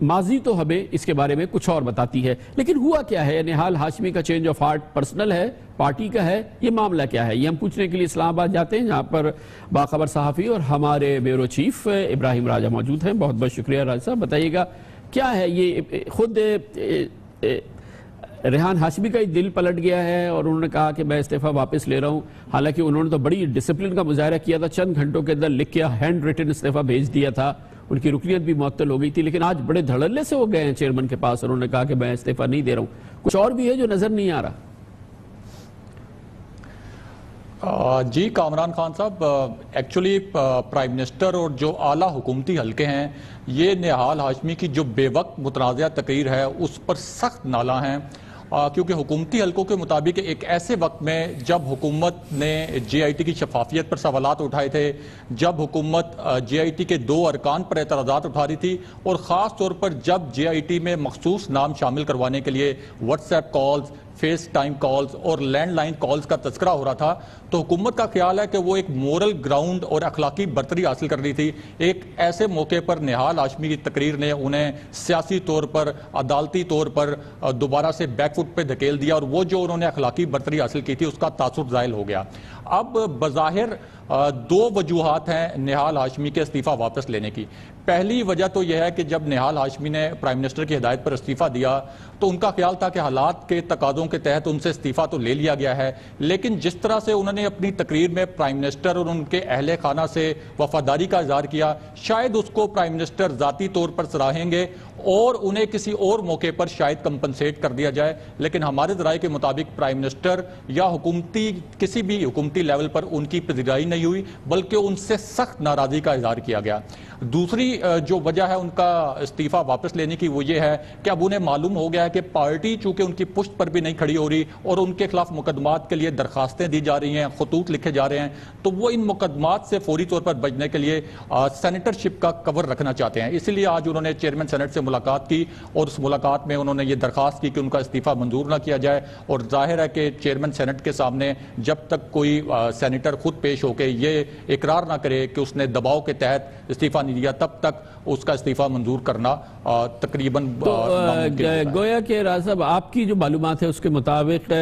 ماضی تو ہمیں اس کے بارے میں کچھ اور بتاتی ہے، لیکن ہوا کیا ہے؟ نہال ہاشمی کا چینج آف ہارٹ پرسنل ہے، پارٹی کا ہے، یہ معاملہ کیا ہے؟ یہ ہم پوچھنے کے لیے اسلام آباد جاتے ہیں، جہاں پر باخبر صحافی اور ہمارے بیورو چیف ابراہیم راجہ موجود ہیں۔ بہت بہت شکریہ راجہ صاحب، بتائیے گا کیا ہے یہ؟ خود ریحان ہاشمی کا ہی دل پلٹ گیا ہے اور انہوں نے کہا کہ میں استعفیٰ واپس لے رہا ہوں، حالانکہ انہوں نے تو بڑی ڈسپلن کا مظاہرہ کیا تھا، چند گھنٹوں کے اندر لکھ کے ہینڈ ریٹن استعفیٰ بھیج دیا تھا، ان کی رکنیت بھی معطل ہو گئی تھی، لیکن آج بڑے دھڑلے سے وہ گئے ہیں چیئرمین کے پاس اور انہوں نے کہا کہ میں استعفیٰ نہیں دے رہا ہوں۔ کچھ اور بھی ہے جو نظر نہیں آ رہا؟ جی کامران خان صاحب، ایکچولی پرائم منسٹر اور جو اعلیٰ حکومتی حلقے ہیں یہ نہال ہاشمی کی جو بے وقت متنازعہ تقریر ہے اس پر سخت نالاں ہیں، کیونکہ حکومتی حلقوں کے مطابق ایک ایسے وقت میں جب حکومت نے جے آئی ٹی کی شفافیت پر سوالات اٹھائے تھے، جب حکومت جے آئی ٹی کے 2 ارکان پر اعتراضات اٹھا رہی تھی، اور خاص طور پر جب جے آئی ٹی میں مخصوص نام شامل کروانے کے لیے WhatsApp calls, FaceTime calls اور لینڈ لائن کالز کا تذکرہ ہو رہا تھا، تو حکومت کا خیال ہے کہ وہ ایک مورل گراؤنڈ اور اخلاقی برتری حاصل کر رہی تھی۔ ایک ایسے موقع پر نہال ہاشمی کی تقریر نے انہیں سیاسی طور پر، عدالتی طور پر دوبارہ سے بیک فٹ پہ دھکیل دیا، اور وہ جو انہوں نے اخلاقی برتری حاصل کی تھی اس کا تاثر زائل ہو گیا۔ اب بظاہر 2 وجوہات ہیں نہال ہاشمی کے استعفیٰ واپس لینے کی۔ پہلی وجہ تو یہ ہے کہ جب نہال ہاشمی نے پرائم منسٹر کی ہدایت پر استعفیٰ دیا تو ان کا خیال تھا کہ حالات کے تقاضوں کے تحت ان سے استعفیٰ تو لے لیا گیا ہے، لیکن جس طرح سے انہوں نے اپنی تقریر میں پرائم منسٹر اور ان کے اہل خانہ سے وفاداری کا اظہار کیا، شاید اس کو پرائم منسٹر ذاتی طور پر سراہیں گے اور انہیں کسی اور موقع پر شاید کمپنسیٹ کر دیا جائے، لیکن ہمارے ذرائع کے مطابق پرائم منسٹر یا کسی بھی حکومتی لیول پر ان کی پذیرائی نہیں ہوئی، بلکہ ان سے سخت ناراضی کا اظہار کیا گیا۔ دوسری جو وجہ ہے ان کا استعفیٰ واپس لینے کی وہ یہ ہے کہ اب انہیں معلوم ہو گیا ہے کہ پارٹی چونکہ ان کی پشت پر بھی نہیں کھڑی ہو رہی اور ان کے خلاف مقدمات کے لیے درخواستیں دی جا رہی ہیں، خطوط لکھے جا رہے ہیں، تو وہ ان مقدمات سے فوری طور پر بچنے کے لیے سینیٹرشپ کا کور رکھنا چاہتے ہیں۔ اسی لیے آج انہوں نے چیئرمین سینٹ سے ملاقات کی اور اس ملاقات میں انہوں نے یہ درخواست کی کہ ان کا استعفیٰ منظور نہ کیا جائے، اور ظاہر ہے کہ چیئرمین سینٹ کے سامنے جب تک کوئی سینیٹر خود پیش ہو کے یہ اقرار نہ کرے کہ اس نے دباؤ کے تحت استعفیٰ نہیں دیا، تب تک اس کا استعفیٰ منظور کرنا تقریباً گویا کہ راز صاحب آپ کی جو معلومات ہے اس کے مطابق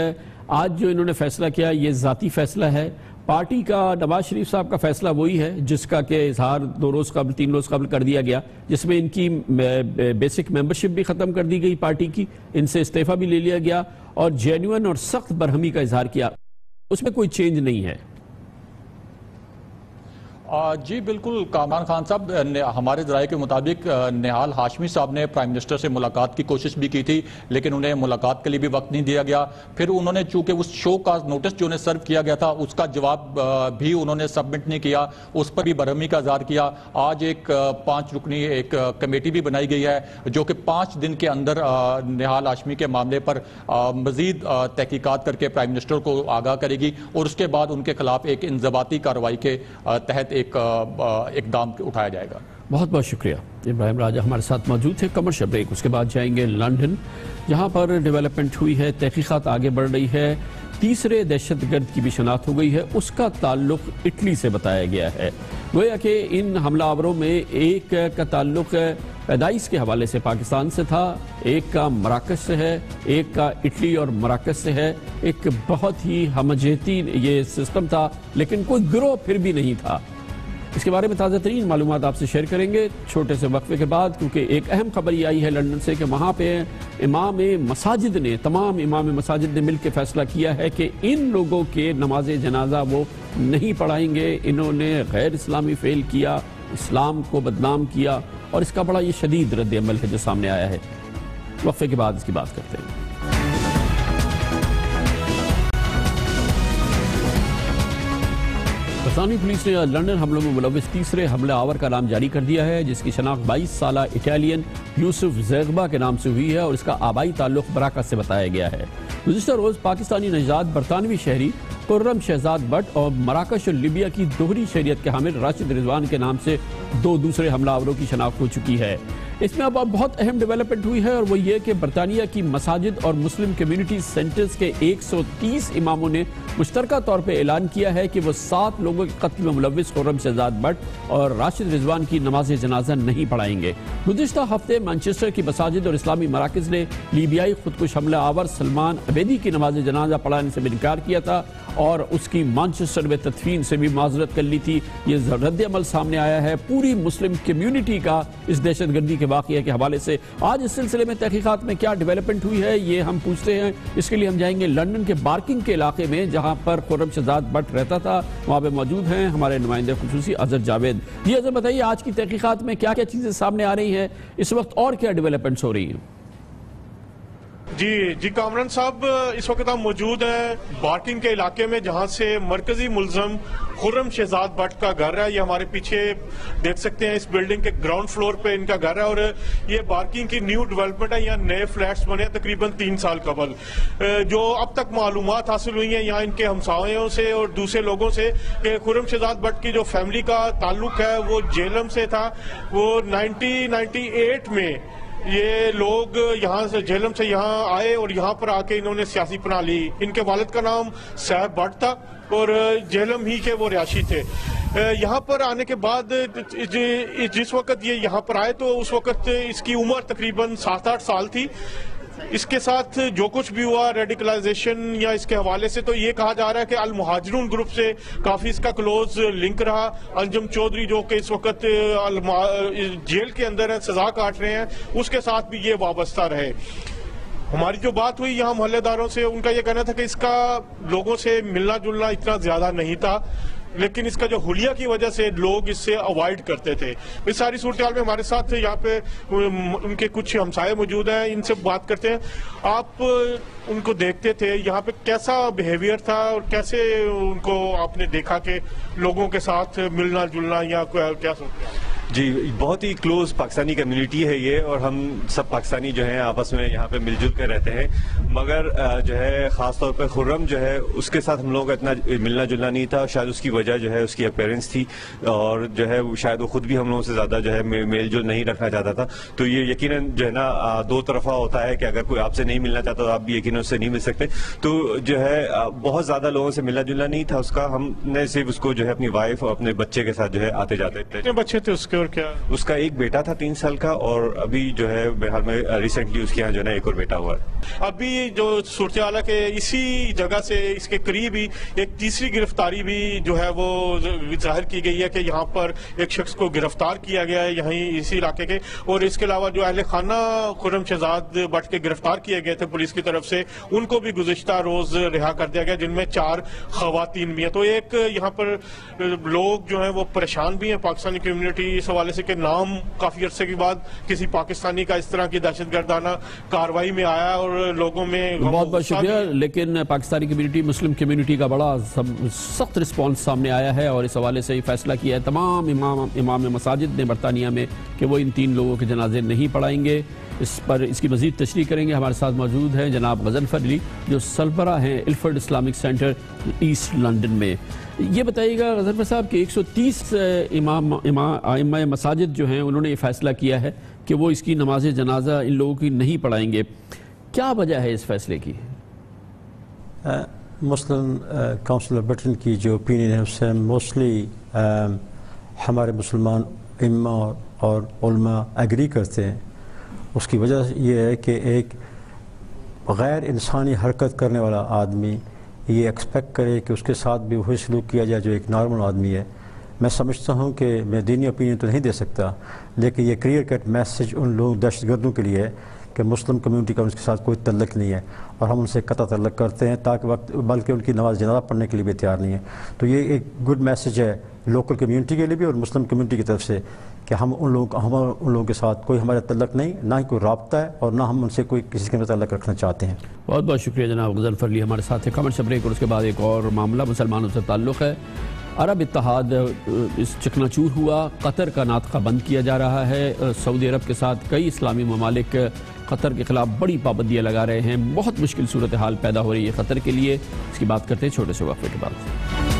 آج جو انہوں نے فیصلہ کیا یہ ذاتی فیصلہ ہے، پارٹی کا نواز شریف صاحب کا فیصلہ وہی ہے جس کا کہ اظہار 2 روز قبل 3 روز قبل کر دیا گیا، جس میں ان کی بیسک ممبرشپ بھی ختم کر دی گئی پارٹی کی، ان سے استعفیٰ بھی لے لیا گیا اور جینوئن اور سخت برہمی کا اظہار کیا، اس میں کوئی چینج نہیں ہے۔ جی بالکل کامران خان صاحب، ہمارے ذرائع کے مطابق نہال ہاشمی صاحب نے پرائم منسٹر سے ملاقات کی کوشش بھی کی تھی، لیکن انہیں ملاقات کے لیے بھی وقت نہیں دیا گیا۔ پھر انہوں نے چونکہ اس شو کا نوٹس جو انہیں سرو کیا گیا تھا اس کا جواب بھی انہوں نے سبمٹ نہیں کیا، اس پر بھی برہمی کا اظہار کیا۔ آج ایک 5 رکنی ایک کمیٹی بھی بنائی گئی ہے جو کہ 5 دن کے اندر نہال ہاشمی کے معاملے پر مزید تحقیقات کر کے پرائم منسٹر کو آگاہ کرے گی، اور اس کے بعد ان کے خلاف ایک انضباطی کارروائی کے تحت ایک اقدام اٹھایا جائے گا۔ بہت بہت شکریہ۔ ابراہیم راجہ ہمارے ساتھ موجود تھے۔ کمرشل بریک، اس کے بعد جائیں گے لنڈن، جہاں پر ڈیولپمنٹ ہوئی ہے، تحقیقات آگے بڑھ رہی ہے، تیسرے دہشت گرد کی بھی شناخت ہو گئی ہے، اس کا تعلق اٹلی سے بتایا گیا ہے۔ گویا کہ ان حملہ آوروں میں ایک کا تعلق پیدائش کے حوالے سے پاکستان سے تھا، ایک کا مراکش سے ہے، ایک کا اٹلی اور مراکش سے ہے، ایک بہت ہی ہمجہتی یہ سسٹم تھا، لیکن کوئی گروہ پھر بھی نہیں تھا۔ اس کے بارے میں تازہ ترین معلومات آپ سے شیئر کریں گے چھوٹے سے وقفے کے بعد، کیونکہ ایک اہم خبر یہ آئی ہے لندن سے کہ وہاں پہ تمام امام مساجد نے مل کے فیصلہ کیا ہے کہ ان لوگوں کے نماز جنازہ وہ نہیں پڑھائیں گے، انہوں نے غیر اسلامی فعل کیا، اسلام کو بدنام کیا، اور اس کا بڑا یہ شدید رد عمل ہے جو سامنے آیا ہے۔ وقفے کے بعد اس کی بات کرتے ہیں۔ برطانوی پولیس نے لندن حملوں میں ملوث تیسرے حملہ آور کا نام جاری کر دیا ہے، جس کی شناخت 22 سالہ اٹالین یوسف زیغبا کے نام سے ہوئی ہے اور اس کا آبائی تعلق مراکش سے بتایا گیا ہے۔ گزشتہ روز پاکستانی نژاد برطانوی شہری خرم شہزاد بٹ اور مراکش اور لیبیا کی دوہری شہریت کے حامل راشد رضوان کے نام سے 2 دوسرے حملہ آوروں کی شناخت ہو چکی ہے۔ اس میں اب بہت اہم ڈیولپمنٹ ہوئی ہے، اور وہ یہ کہ برطانیہ کی مساجد اور مسلم کمیونٹی سینٹرز کے 130 اماموں نے مشترکہ طور پہ اعلان کیا ہے کہ وہ 7 لوگوں کے قتل میں ملوث خرم شہزاد بٹ اور راشد رضوان کی نماز جنازہ نہیں پڑھائیں گے۔ گزشتہ ہفتے مانچسٹر کی مساجد اور اسلامی مراکز نے لیبیائی خودکش حملہ آور سلمان عبیدی کی نماز جنازہ پڑھانے سے بھی انکار کیا تھا اور اس کی مانچسٹر میں تدفین سے بھی معذرت کر لی تھی۔ یہ رد عمل سامنے آیا ہے پوری مسلم کمیونٹی کا اس دہشت گردی کے واقعہ کے حوالے سے۔ آج اس سلسلے میں تحقیقات میں کیا ڈیولپمنٹ ہوئی ہے یہ ہم پوچھتے ہیں۔ اس کے لیے ہم جائیں گے لندن کے بارکنگ کے علاقے میں جہاں پر خرم شہزاد بٹ رہتا تھا، وہاں پہ موجود ہیں ہمارے نمائندے خصوصی اظہر جاوید۔ جی اظہر بتائیے آج کی تحقیقات میں کیا کیا چیزیں سامنے آ رہی ہیں اس وقت اور کیا ڈیولپمنٹس ہو رہی ہیں؟ جی کامران صاحب، اس وقت ہم موجود ہیں بارکنگ کے علاقے میں جہاں سے مرکزی ملزم خرم شہزاد بٹ کا گھر ہے۔ یہ ہمارے پیچھے دیکھ سکتے ہیں، اس بلڈنگ کے گراؤنڈ فلور پہ ان کا گھر ہے، اور یہ بارکنگ کی نیو ڈیولپمنٹ ہے۔ یہاں نئے فلیٹس بنے تقریباً 3 سال قبل۔ جو اب تک معلومات حاصل ہوئی ہیں یہاں ان کے ہمسایوں سے اور دوسرے لوگوں سے کہ خرم شہزاد بٹ کی جو فیملی کا تعلق ہے وہ جہلم سے تھا۔ وہ 1998 میں یہ لوگ یہاں سے جہلم سے یہاں آئے اور یہاں پر آ کے انہوں نے سیاسی پناہ لی۔ ان کے والد کا نام صاحب بٹ تھا اور جہلم ہی کے وہ رہائشی تھے۔ یہاں پر آنے کے بعد جس وقت یہ یہاں پر آئے تو اس وقت اس کی عمر تقریباً 7-8 سال تھی۔ اس کے ساتھ جو کچھ بھی ہوا ریڈیکلائزیشن یا اس کے حوالے سے تو یہ کہا جا رہا ہے کہ المہاجرون گروپ سے کافی اس کا کلوز لنک رہا۔ انجم چودھری جو کہ اس وقت جیل کے اندر ہیں، سزا کاٹ رہے ہیں، اس کے ساتھ بھی یہ وابستہ رہے۔ ہماری جو بات ہوئی یہاں محلے داروں سے، ان کا یہ کہنا تھا کہ اس کا لوگوں سے ملنا جلنا اتنا زیادہ نہیں تھا، لیکن اس کا جو حلیہ کی وجہ سے لوگ اس سے اوائڈ کرتے تھے۔ اس ساری صورتحال میں ہمارے ساتھ یہاں پہ ان کے کچھ ہمسائے موجود ہیں، ان سے بات کرتے ہیں۔ آپ ان کو دیکھتے تھے، یہاں پہ کیسا بیہیویئر تھا اور کیسے ان کو آپ نے دیکھا کہ لوگوں کے ساتھ ملنا جلنا یا کیا سوچتے ہیں؟ جی بہت ہی کلوز پاکستانی کمیونٹی ہے یہ، اور ہم سب پاکستانی جو ہیں آپس میں یہاں پہ مل جل کر رہتے ہیں، مگر جو ہے خاص طور پہ خرم جو ہے اس کے ساتھ ہم لوگوں کا اتنا ملنا جلنا نہیں تھا۔ شاید اس کی وجہ جو ہے اس کی اپیرنس تھی، اور جو ہے شاید وہ خود بھی ہم لوگوں سے زیادہ جو ہے میل جول نہیں رکھنا چاہتا تھا۔ تو یہ یقیناً جو ہے نا دو طرفہ ہوتا ہے کہ اگر کوئی آپ سے نہیں ملنا چاہتا تو آپ بھی یقیناً اس سے نہیں مل سکتے۔ تو جو ہے بہت زیادہ لوگوں سے ملنا جلنا نہیں تھا اس کا۔ ہم نے صرف اس کو جو ہے اپنی وائف اور اپنے بچے کے ساتھ جو ہے آتے جاتے تھے۔ کتنے بچے تھے اس کے اور کیا؟ اس کا ایک بیٹا تھا 3 سال کا، اور ابھی جو ہے بہار میں ریسنٹلی اس کے یہاں جو ہے نا ایک اور بیٹا ہوا ہے۔ ابھی جو صورتحال ہے کہ اسی جگہ سے اس کے قریب ہی ایک تیسری گرفتاری بھی جو ہے وہ ظاہر کی گئی ہے کہ یہاں پر ایک شخص کو گرفتار کیا گیا ہے یہیں اسی علاقے کے، اور اس کے علاوہ جو اہل خانہ خرم شہزاد بٹ کے گرفتار کیے گئے تھے پولیس کی طرف سے، ان کو بھی گزشتہ روز رہا کر دیا گیا، جن میں 4 خواتین بھی ہیں۔ تو ایک یہاں پر لوگ جو ہیں وہ پریشان بھی ہیں پاکستانی کمیونٹی اس حوالے سے کہ نام کافی عرصے کے بعد کسی پاکستانی کا اس طرح کی دہشت گردانہ کاروائی میں آیا اور لوگوں میں بہت بہت شکریہ۔ لیکن پاکستانی کمیونٹی، مسلم کمیونٹی کا بڑا سخت رسپانس سامنے آیا ہے، اور اس حوالے سے یہ فیصلہ کیا ہے تمام امام مساجد نے برطانیہ میں کہ وہ ان 3 لوگوں کے جنازے نہیں پڑھائیں گے۔ اس پر اس کی مزید تشریح کریں گے۔ ہمارے ساتھ موجود ہیں جناب غضنفر علی جو سربراہ ہیں Ilford Islamic centre east London میں۔ یہ بتائیے گا غضنفر صاحب کہ 130 ائمہ مساجد جو ہیں انہوں نے یہ فیصلہ کیا ہے کہ وہ اس کی نماز جنازہ ان لوگوں کی نہیں پڑھائیں گے، کیا وجہ ہے اس فیصلے کی؟ مسلم کونسل آف برٹن کی جو اوپینین ہے اس سے موسٹلی ہمارے مسلمان ائمہ اور علماء ایگری کرتے ہیں۔ اس کی وجہ یہ ہے کہ ایک غیر انسانی حرکت کرنے والا آدمی یہ ایکسپیکٹ کرے کہ اس کے ساتھ بھی وہی سلوک کیا جائے جو ایک نارمل آدمی ہے۔ میں سمجھتا ہوں کہ میں دینی اوپینین تو نہیں دے سکتا، لیکن یہ کلیئر کٹ میسج ان لوگ دہشت گردوں کے لیے ہے کہ مسلم کمیونٹی کا ان کے ساتھ کوئی تعلق نہیں ہے، اور ہم ان سے قطع تعلق کرتے ہیں تاکہ بلکہ ان کی نماز جنازہ پڑھنے کے لیے بھی تیار نہیں ہے۔ تو یہ ایک گڈ میسج ہے لوکل کمیونٹی کے لیے بھی اور مسلم کمیونٹی کی طرف سے کہ ہم ان لوگوں کے ساتھ کوئی ہمارا تعلق نہیں، نہ ہی کوئی رابطہ ہے، اور نہ ہم ان سے کوئی کسی کے تعلق رکھنا چاہتے ہیں۔ بہت بہت شکریہ جناب غضنفر علی ہمارے ساتھ ہے۔ کمنٹ بریک، اور اس کے بعد ایک اور معاملہ مسلمانوں سے تعلق ہے۔ عرب اتحاد اس چکنا چور ہوا، قطر کا ناطقہ بند کیا جا رہا ہے۔ سعودی عرب کے ساتھ کئی اسلامی ممالک قطر کے خلاف بڑی پابندیاں لگا رہے ہیں، بہت مشکل صورتحال پیدا ہو رہی ہے قطر کے لیے۔ اس کی بات کرتے ہیں چھوٹے سے وقفے کے بعد۔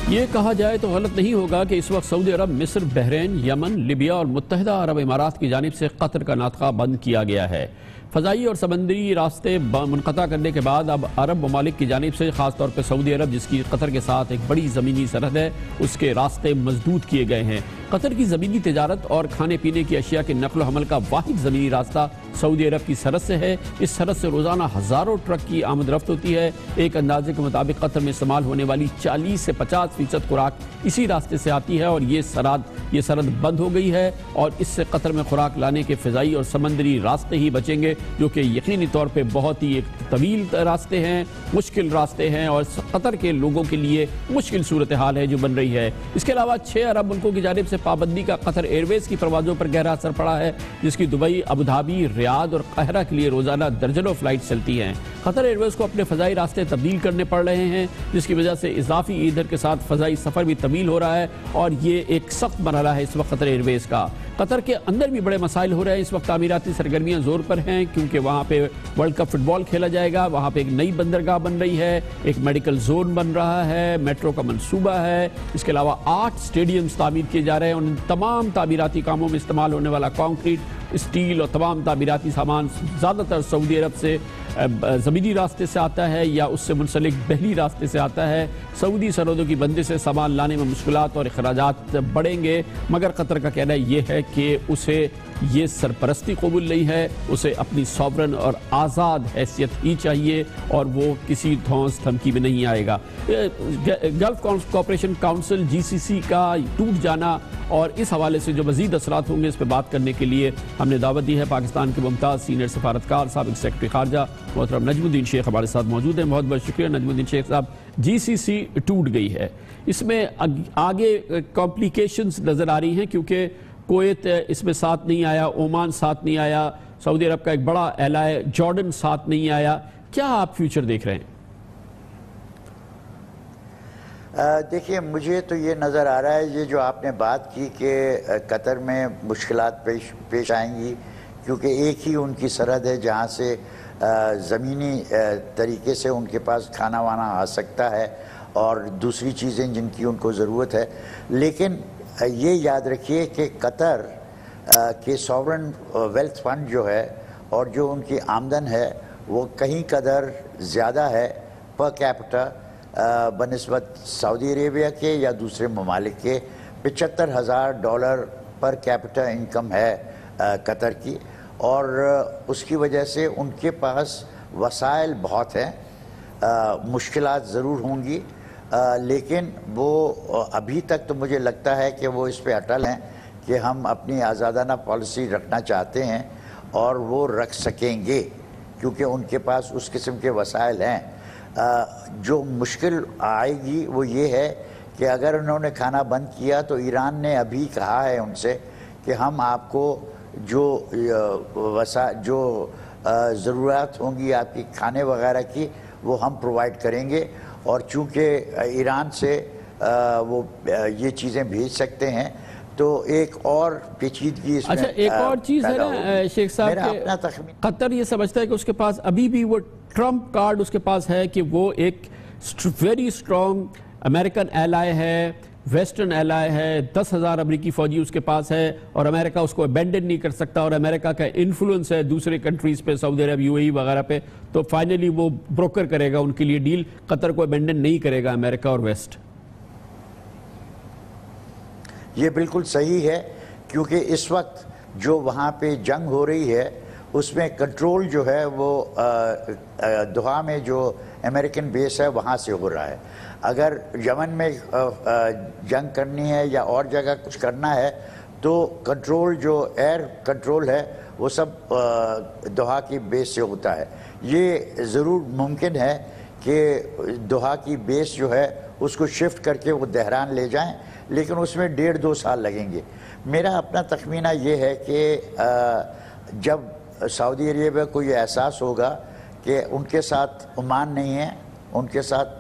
یہ کہا جائے تو غلط نہیں ہوگا کہ اس وقت سعودی عرب، مصر، بحرین، یمن، لیبیا اور متحدہ عرب امارات کی جانب سے قطر کا ناطقہ بند کیا گیا ہے۔ فضائی اور سمندری راستے منقطع کرنے کے بعد اب عرب ممالک کی جانب سے، خاص طور پہ سعودی عرب جس کی قطر کے ساتھ ایک بڑی زمینی سرحد ہے، اس کے راستے مسدود کیے گئے ہیں۔ قطر کی زمینی تجارت اور کھانے پینے کی اشیاء کے نقل و حمل کا واحد زمینی راستہ سعودی عرب کی سرحد سے ہے۔ اس سرحد سے روزانہ ہزاروں ٹرک کی آمد رفت ہوتی ہے۔ ایک اندازے کے مطابق قطر میں استعمال ہونے والی 40 سے 50% خوراک اسی راستے سے آتی ہے، اور یہ سرحد بند ہو گئی ہے، اور اس سے قطر میں خوراک لانے کے فضائی اور سمندری راستے ہی بچیں گے، جو کہ یقینی طور پہ بہت ہی ایک طویل راستے ہیں، مشکل راستے ہیں، اور قطر کے لوگوں کے لیے مشکل صورتحال ہے جو بن رہی ہے۔ اس کے علاوہ 6 عرب ملکوں کی جانب سے پابندی کا قطر ایئر ویز کی پروازوں پر گہرا اثر پڑا ہے، جس کی دبئی، ابوظہبی، ریاض اور قاہرہ کے لیے روزانہ درجنوں فلائٹ چلتی ہیں۔ قطر ایئر ویز کو اپنے فضائی راستے تبدیل کرنے پڑ رہے ہیں، جس کی وجہ سے اضافی ایندھن کے ساتھ فضائی سفر بھی طویل ہو رہا ہے، اور یہ ایک سخت مرحلہ ہے اس وقت قطر ایئر ویز کا۔ قطر کے اندر بھی بڑے مسائل ہو رہے ہیں۔ اس وقت تعمیراتی سرگرمیاں زور پر ہیں، کیونکہ وہاں پہ ورلڈ کپ فٹ بال کھیلا جائے گا، وہاں پہ ایک نئی بندرگاہ بن رہی ہے، ایک میڈیکل زون بن رہا ہے، میٹرو کا منصوبہ ہے، اس کے علاوہ 8 سٹیڈیمز تعمیر کیے جا رہے ہیں، اور ان تمام تعمیراتی کاموں میں استعمال ہونے والا کانکریٹ، اسٹیل اور تمام تعمیراتی سامان زیادہ تر سعودی عرب سے زمینی راستے سے آتا ہے یا اس سے منسلک بحری راستے سے آتا ہے۔ سعودی سرحدوں کی بندش سے سامان لانے میں مشکلات اور اخراجات بڑھیں گے، مگر قطر کا کہنا یہ ہے کہ اسے یہ سرپرستی قبول نہیں ہے، اسے اپنی سوورن اور آزاد حیثیت ہی چاہیے، اور وہ کسی دھونس دھمکی میں نہیں آئے گا۔ گلف کوآپریشن کونسل GCC کا ٹوٹ جانا اور اس حوالے سے جو مزید اثرات ہوں گے، اس پہ بات کرنے کے لیے ہم نے دعوت دی ہے پاکستان کے ممتاز سینئر سفارتکار، سابق سیکرٹری خارجہ محترم نجم الدین شیخ ہمارے ساتھ موجود ہیں۔ بہت بہت شکریہ نجم الدین شیخ صاحب۔ GCC ٹوٹ گئی ہے، اس میں آگے کمپلیکیشنز نظر آ رہی ہیں، کیونکہ کویت اس میں ساتھ نہیں آیا، عمان ساتھ نہیں آیا، سعودی عرب کا ایک بڑا ایلائے جارڈن ساتھ نہیں آیا۔ کیا آپ فیوچر دیکھ رہے ہیں؟ دیکھیے، مجھے تو یہ نظر آ رہا ہے، یہ جو آپ نے بات کی کہ قطر میں مشکلات پیش آئیں گی، کیونکہ ایک ہی ان کی سرحد ہے جہاں سے زمینی طریقے سے ان کے پاس کھانا وانا آ سکتا ہے اور دوسری چیزیں جن کی ان کو ضرورت ہے۔ لیکن یہ یاد رکھیے کہ قطر کے سوورن ویلتھ فنڈ جو ہے اور جو ان کی آمدن ہے وہ کہیں قدر زیادہ ہے پر کیپٹا بنسبت سعودی عربیہ کے یا دوسرے ممالک کے۔ $75,000 پر کیپٹا انکم ہے قطر کی، اور اس کی وجہ سے ان کے پاس وسائل بہت ہیں۔ مشکلات ضرور ہوں گی، لیکن وہ ابھی تک تو مجھے لگتا ہے کہ وہ اس پہ اٹل ہیں کہ ہم اپنی آزادانہ پالیسی رکھنا چاہتے ہیں، اور وہ رکھ سکیں گے کیونکہ ان کے پاس اس قسم کے وسائل ہیں۔ جو مشکل آئے گی وہ یہ ہے کہ اگر انہوں نے کھانا بند کیا تو ایران نے ابھی کہا ہے ان سے کہ ہم آپ کو جو ضرورت ہوں گی آپ کی کھانے وغیرہ کی وہ ہم پرووائڈ کریں گے، اور چونکہ ایران سے وہ یہ چیزیں بھیج سکتے ہیں تو ایک اور پیچیدگی اس میں اچھا ایک اور چیز ہے نا شیخ صاحب، قطر یہ سمجھتا ہے کہ اس کے پاس ابھی بھی وہ ٹرمپ کارڈ اس کے پاس ہے کہ وہ ایک ویری اسٹرانگ امریکن ایلائے ہے، ویسٹرن ایلائے ہے، 10,000 امریکی فوجی اس کے پاس ہے، اور امریکہ اس کو ابینڈن نہیں کر سکتا، اور امریکہ کا انفلوئنس ہے دوسرے کنٹریز پہ، سعودی عرب، UAE وغیرہ پہ، تو فائنلی وہ بروکر کرے گا ان کے لیے ڈیل، قطر کو ابینڈن نہیں کرے گا امریکہ اور ویسٹ۔ یہ بالکل صحیح ہے، کیونکہ اس وقت جو وہاں پہ جنگ ہو رہی ہے اس میں کنٹرول جو ہے وہ دوحہ میں جو امریکن بیس ہے وہاں سے ہو رہا ہے۔ اگر یمن میں جنگ کرنی ہے یا اور جگہ کچھ کرنا ہے تو کنٹرول جو ایئر کنٹرول ہے وہ سب دوحہ کی بیس سے ہوتا ہے۔ یہ ضرور ممکن ہے کہ دوحہ کی بیس جو ہے اس کو شفٹ کر کے وہ تہران لے جائیں، لیکن اس میں 1.5-2 سال لگیں گے۔ میرا اپنا تخمینہ یہ ہے کہ جب سعودی عربیہ کو یہ احساس ہوگا کہ ان کے ساتھ عمان نہیں ہے، ان کے ساتھ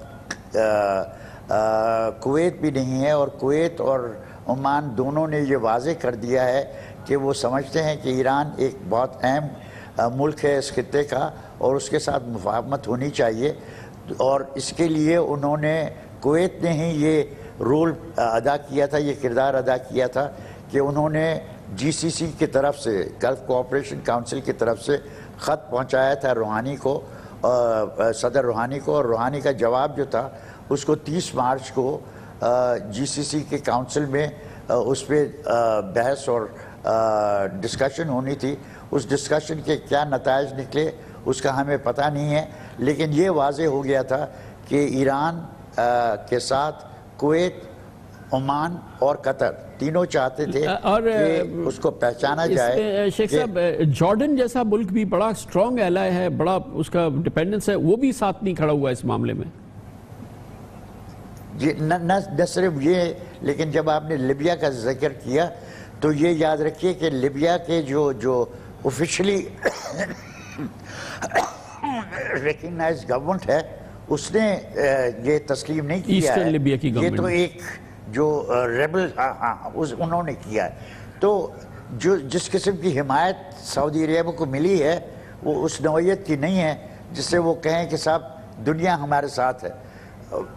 کویت بھی نہیں ہے، اور کویت اور عمان دونوں نے یہ واضح کر دیا ہے کہ وہ سمجھتے ہیں کہ ایران ایک بہت اہم ملک ہے اس خطے کا اور اس کے ساتھ مفاہمت ہونی چاہیے، اور اس کے لیے انہوں نے کویت نے ہی یہ رول ادا کیا تھا، یہ کردار ادا کیا تھا کہ انہوں نے جی سی سی کی طرف سے، گلف کوآپریشن کونسل کی طرف سے خط پہنچایا تھا روحانی کو، صدر روحانی کو، اور روحانی کا جواب جو تھا اس کو 30 مارچ کو جی سی سی کے کونسل میں اس پہ بحث اور ڈسکشن ہونی تھی۔ اس ڈسکشن کے کیا نتائج نکلے اس کا ہمیں پتہ نہیں ہے، لیکن یہ واضح ہو گیا تھا کہ ایران کے ساتھ کویت، عمان اور قطر تینوں چاہتے تھے کہ اس کو پہچانا جائے۔ شیخ صاحب، جارڈن جیسا ملک بھی بڑا سٹرونگ ایلائی ہے، بڑا اس کا ڈیپینڈنس ہے، وہ بھی ساتھ نہیں کھڑا ہوا اس معاملے میں۔ نہ صرف یہ، لیکن جب آپ نے لیبیا کا ذکر کیا تو یہ یاد رکھیے کہ لیبیا کے جو آفیشلی ریکگنائز گورنمنٹ ہے اس نے یہ تسلیم نہیں کیا ہے، یہ تو ایک جو ریبل انہوں نے کیا ہے۔ تو جس قسم کی حمایت سعودی عرب کو ملی ہے وہ اس نوعیت کی نہیں ہے جس سے وہ کہیں کہ صاحب دنیا ہمارے ساتھ ہے۔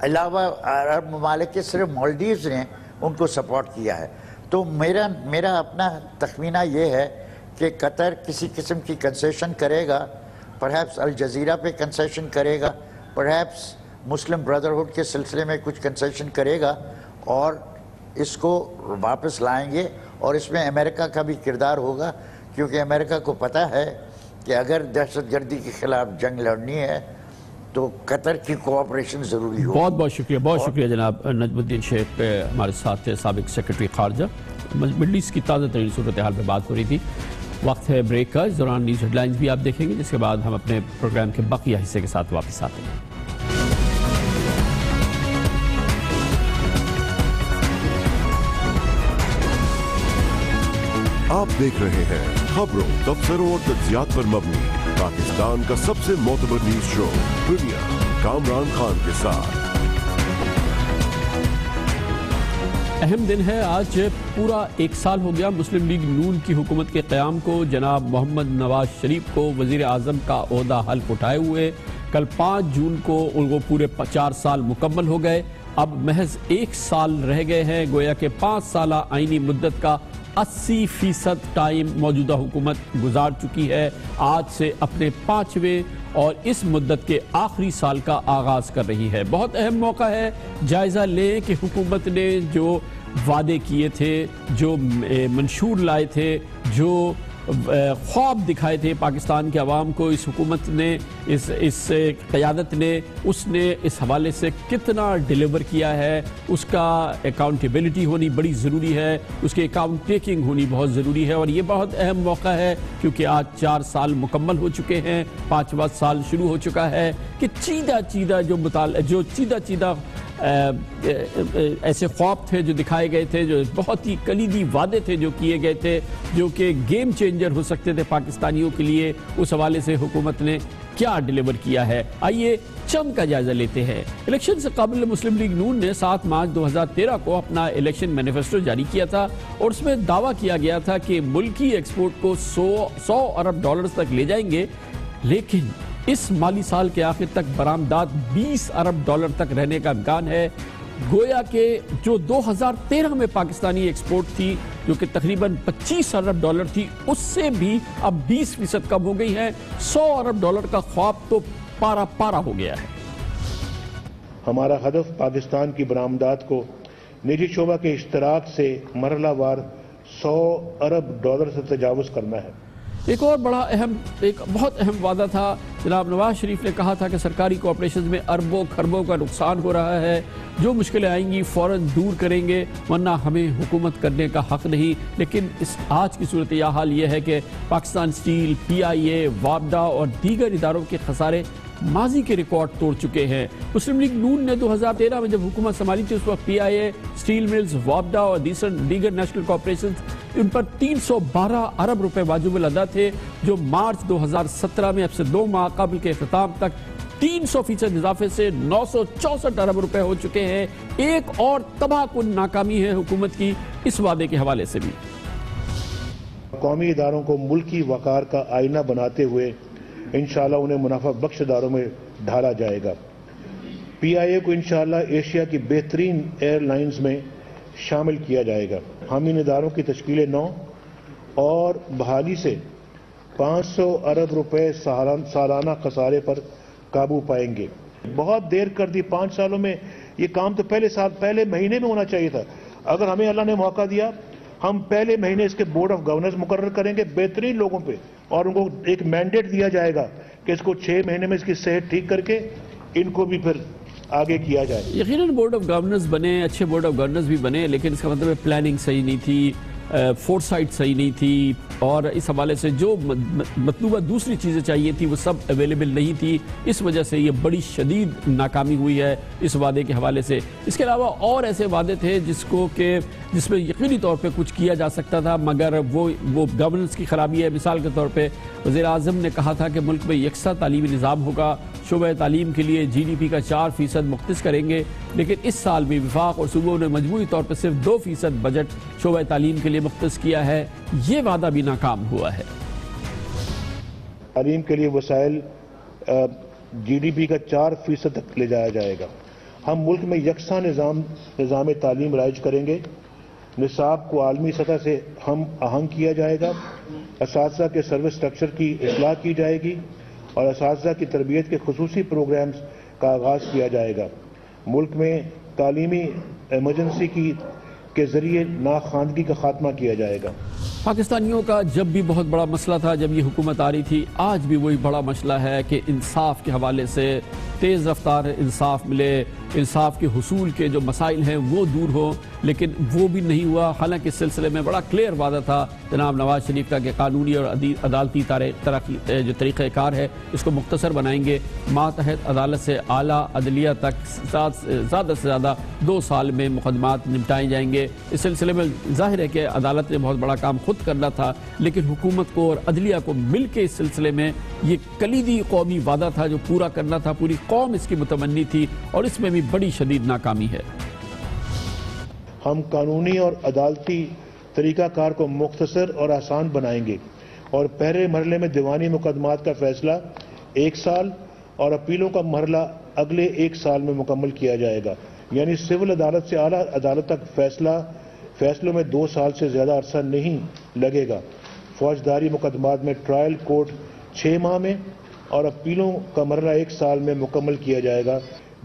علاوہ عرب ممالک کے صرف مالڈیوز نے ان کو سپورٹ کیا ہے۔ تو میرا اپنا تخمینہ یہ ہے کہ قطر کسی قسم کی کنسیشن کرے گا، پرہیپس الجزیرہ پہ کنسیشن کرے گا، پرہیپس مسلم بردرہڈ کے سلسلے میں کچھ کنسیشن کرے گا، اور اس کو واپس لائیں گے، اور اس میں امریکہ کا بھی کردار ہوگا، کیونکہ امریکہ کو پتہ ہے کہ اگر دہشت گردی کے خلاف جنگ لڑنی ہے تو قطر کی کوآپریشن ضروری ہو۔ بہت بہت شکریہ، بہت شکریہ جناب نجم الدین شیخ، ہمارے ساتھ سابق سیکرٹری خارجہ۔ مڈل ایسٹ کی تازہ ترین صورتحال پہ بات ہو رہی تھی۔ وقت ہے بریک کا، اس دوران نیوز ہیڈ لائنز بھی آپ دیکھیں گے، جس کے بعد ہم اپنے پروگرام کے بقیہ حصے کے ساتھ واپس آتے ہیں۔ آپ دیکھ رہے ہیں خبروں، تبصروں اور تجزیات پر مبنی پاکستان کا سب سے معتبر نیوز شو دنیا، کامران خان کے ساتھ۔ اہم دن ہے آج، پورا 1 سال ہو گیا مسلم لیگ نون کی حکومت کے قیام کو۔ جناب محمد نواز شریف کو وزیر اعظم کا عہدہ حلف اٹھائے ہوئے کل 5 جون کو وہ پورے 4 سال مکمل ہو گئے۔ اب محض 1 سال رہ گئے ہیں، گویا کہ 5 سالہ آئینی مدت کا 80% ٹائم موجودہ حکومت گزار چکی ہے۔ آج سے اپنے 5ویں اور اس مدت کے آخری سال کا آغاز کر رہی ہے۔ بہت اہم موقع ہے، جائزہ لیں کہ حکومت نے جو وعدے کیے تھے، جو منشور لائے تھے، جو خواب دکھائے تھے پاکستان کے عوام کو، اس حکومت نے، اس قیادت نے، اس نے اس حوالے سے کتنا ڈیلیور کیا ہے، اس کا اکاؤنٹیبلٹی ہونی بڑی ضروری ہے، اس کے اکاؤنٹ ٹیکنگ ہونی بہت ضروری ہے، اور یہ بہت اہم موقع ہے کیونکہ آج 4 سال مکمل ہو چکے ہیں، 5واں سال شروع ہو چکا ہے کہ چیدہ چیدہ ایسے خواب تھے جو دکھائے گئے تھے، جو بہت ہی کلیدی وعدے تھے جو کیے گئے تھے، جو کہ گیم چینجر ہو سکتے تھے پاکستانیوں کے لیے، اس حوالے سے حکومت نے کیا ڈیلیور کیا ہے۔ آئیے چند کا جائزہ لیتے ہیں۔ الیکشن سے قبل مسلم لیگ نون نے 7 مارچ 2013 کو اپنا الیکشن مینیفیسٹو جاری کیا تھا، اور اس میں دعویٰ کیا گیا تھا کہ ملکی ایکسپورٹ کو 100 ارب ڈالرز تک لے جائیں گے، لیکن اس مالی سال کے آخر تک برآمدات 20 ارب ڈالر تک رہنے کا امکان ہے۔ گویا کہ جو 2013 میں پاکستانی ایکسپورٹ تھی، جو کہ تقریباً 25 ارب ڈالر تھی، اس سے بھی اب 20% کم ہو گئی ہے۔ 100 ارب ڈالر کا خواب تو پارا ہو گیا ہے۔ ہمارا ہدف پاکستان کی برآمدات کو نجی شعبہ کے اشتراک سے مرحلہ وار 100 ارب ڈالر سے تجاوز کرنا ہے۔ ایک بہت اہم وعدہ تھا، جناب نواز شریف نے کہا تھا کہ سرکاری کوآپریشنز میں اربوں خربوں کا نقصان ہو رہا ہے، جو مشکلیں آئیں گی فوراً دور کریں گے، ورنہ ہمیں حکومت کرنے کا حق نہیں۔ لیکن آج کی صورتحال یہ ہے کہ پاکستان اسٹیل، PIA، وابڈا اور دیگر اداروں کے خسارے ماضی کے ریکارڈ توڑ چکے ہیں۔ مسلم لیگ نون نے 2013 میں جب حکومت سنبھالی تھی، اس وقت PIA، اسٹیل ملز، وابڈا اور دیگر نیشنل کارپوریشنز، ان پر 312 ارب روپے واجب الادا تھے، جو مارچ 2017 میں اب سے 2 ماہ قبل کے اختتام تک 300% اضافے سے 964 ارب روپے ہو چکے ہیں۔ ایک اور تباہ کن ناکامی ہے حکومت کی اس وعدے کے حوالے سے بھی۔ قومی اداروں کو ملکی وقار کا آئینہ بناتے ہوئے انشاءاللہ انہیں منافع بخش اداروں میں ڈھالا جائے گا۔ PIA کو انشاءاللہ ایشیا کی بہترین ایئر لائنز میں شامل کیا جائے گا. ہم ان اداروں کی تشکیل 9 اور بحالی سے 500 ارب روپے سالانہ خسارے پر قابو پائیں گے. بہت دیر کر دی 5 سالوں میں. یہ کام تو پہلے مہینے میں ہونا چاہیے تھا. اگر ہمیں اللہ نے موقع دیا ہم پہلے مہینے اس کے بورڈ آف گورنرز مقرر کریں گے بہترین لوگوں پہ, اور ان کو ایک مینڈیٹ دیا جائے گا کہ اس کو 6 مہینے میں اس کی صحت ٹھیک کر کے ان کو بھی پھر آگے کیا جائے. یقیناً بورڈ آف گورنرز بنے, اچھے بورڈ آف گورنرز بھی بنے, لیکن اس کا مطلب ہے پلاننگ صحیح نہیں تھی, فورس سائٹ صحیح نہیں تھی, اور اس حوالے سے جو مطلوبہ دوسری چیزیں چاہیے تھی وہ سب اویلیبل نہیں تھی. اس وجہ سے یہ بڑی شدید ناکامی ہوئی ہے اس وعدے کے حوالے سے. اس کے علاوہ اور ایسے وعدے تھے جس میں یقینی طور پہ کچھ کیا جا سکتا تھا, مگر وہ گورننس کی خرابی ہے. مثال کے طور پہ وزیر اعظم نے کہا تھا کہ ملک میں یکساں تعلیمی نظام ہوگا, شعبہ تعلیم کے لیے GDP کا 4% مختص کریں گے, لیکن اس سال بھی وفاق اور صوبوں نے مجموعی طور پر صرف 2% بجٹ شعبہ تعلیم کے لیے مختص کیا ہے. یہ وعدہ بھی ناکام ہوا ہے. تعلیم کے لیے وسائل GDP کا 4% تک لے جایا جائے گا. ہم ملک میں یکساں نظام تعلیم رائج کریں گے. نصاب کو عالمی سطح سے ہم آہنگ کیا جائے گا. اساتذہ کے سروس اسٹرکچر کی اصلاح کی جائے گی اور اساتذہ کی تربیت کے خصوصی پروگرامز کا آغاز کیا جائے گا. ملک میں تعلیمی ایمرجنسی کے ذریعے ناخواندگی کا خاتمہ کیا جائے گا. پاکستانیوں کا جب بھی بہت بڑا مسئلہ تھا جب یہ حکومت آ رہی تھی, آج بھی وہی بڑا مسئلہ ہے کہ انصاف کے حوالے سے تیز رفتار انصاف ملے, انصاف کے حصول کے جو مسائل ہیں وہ دور ہوں, لیکن وہ بھی نہیں ہوا. حالانکہ اس سلسلے میں بڑا کلیئر وعدہ تھا جناب نواز شریف کا کہ قانونی اور عدالتی جو طریقہ کار ہے اس کو مختصر بنائیں گے, ماتحت عدالت سے اعلیٰ عدلیہ تک زیادہ سے زیادہ 2 سال میں مقدمات نمٹائے جائیں گے. اس سلسلے میں ظاہر ہے کہ عدالت نے بہت بڑا کام خود کرنا تھا, لیکن حکومت کو اور عدلیہ کو مل کے اس سلسلے میں یہ کلیدی قومی وعدہ تھا جو پورا کرنا تھا. پوری قوم اس کی متمنی تھی اور اس میں بھی بڑی شدید ناکامی ہے. ہم قانونی اور عدالتی طریقہ کار کو مختصر اور آسان بنائیں گے اور پہلے مرحلے میں دیوانی مقدمات کا فیصلہ 1 سال اور اپیلوں کا مرحلہ اگلے 1 سال میں مکمل کیا جائے گا. یعنی سول عدالت سے اعلیٰ عدالت تک فیصلوں میں 2 سال سے زیادہ عرصہ نہیں لگے گا. فوجداری مقدمات میں ٹرائل کورٹ 6 ماہ میں اور اپیلوں کا مرحلہ 1 سال میں مکمل کیا جائے گا.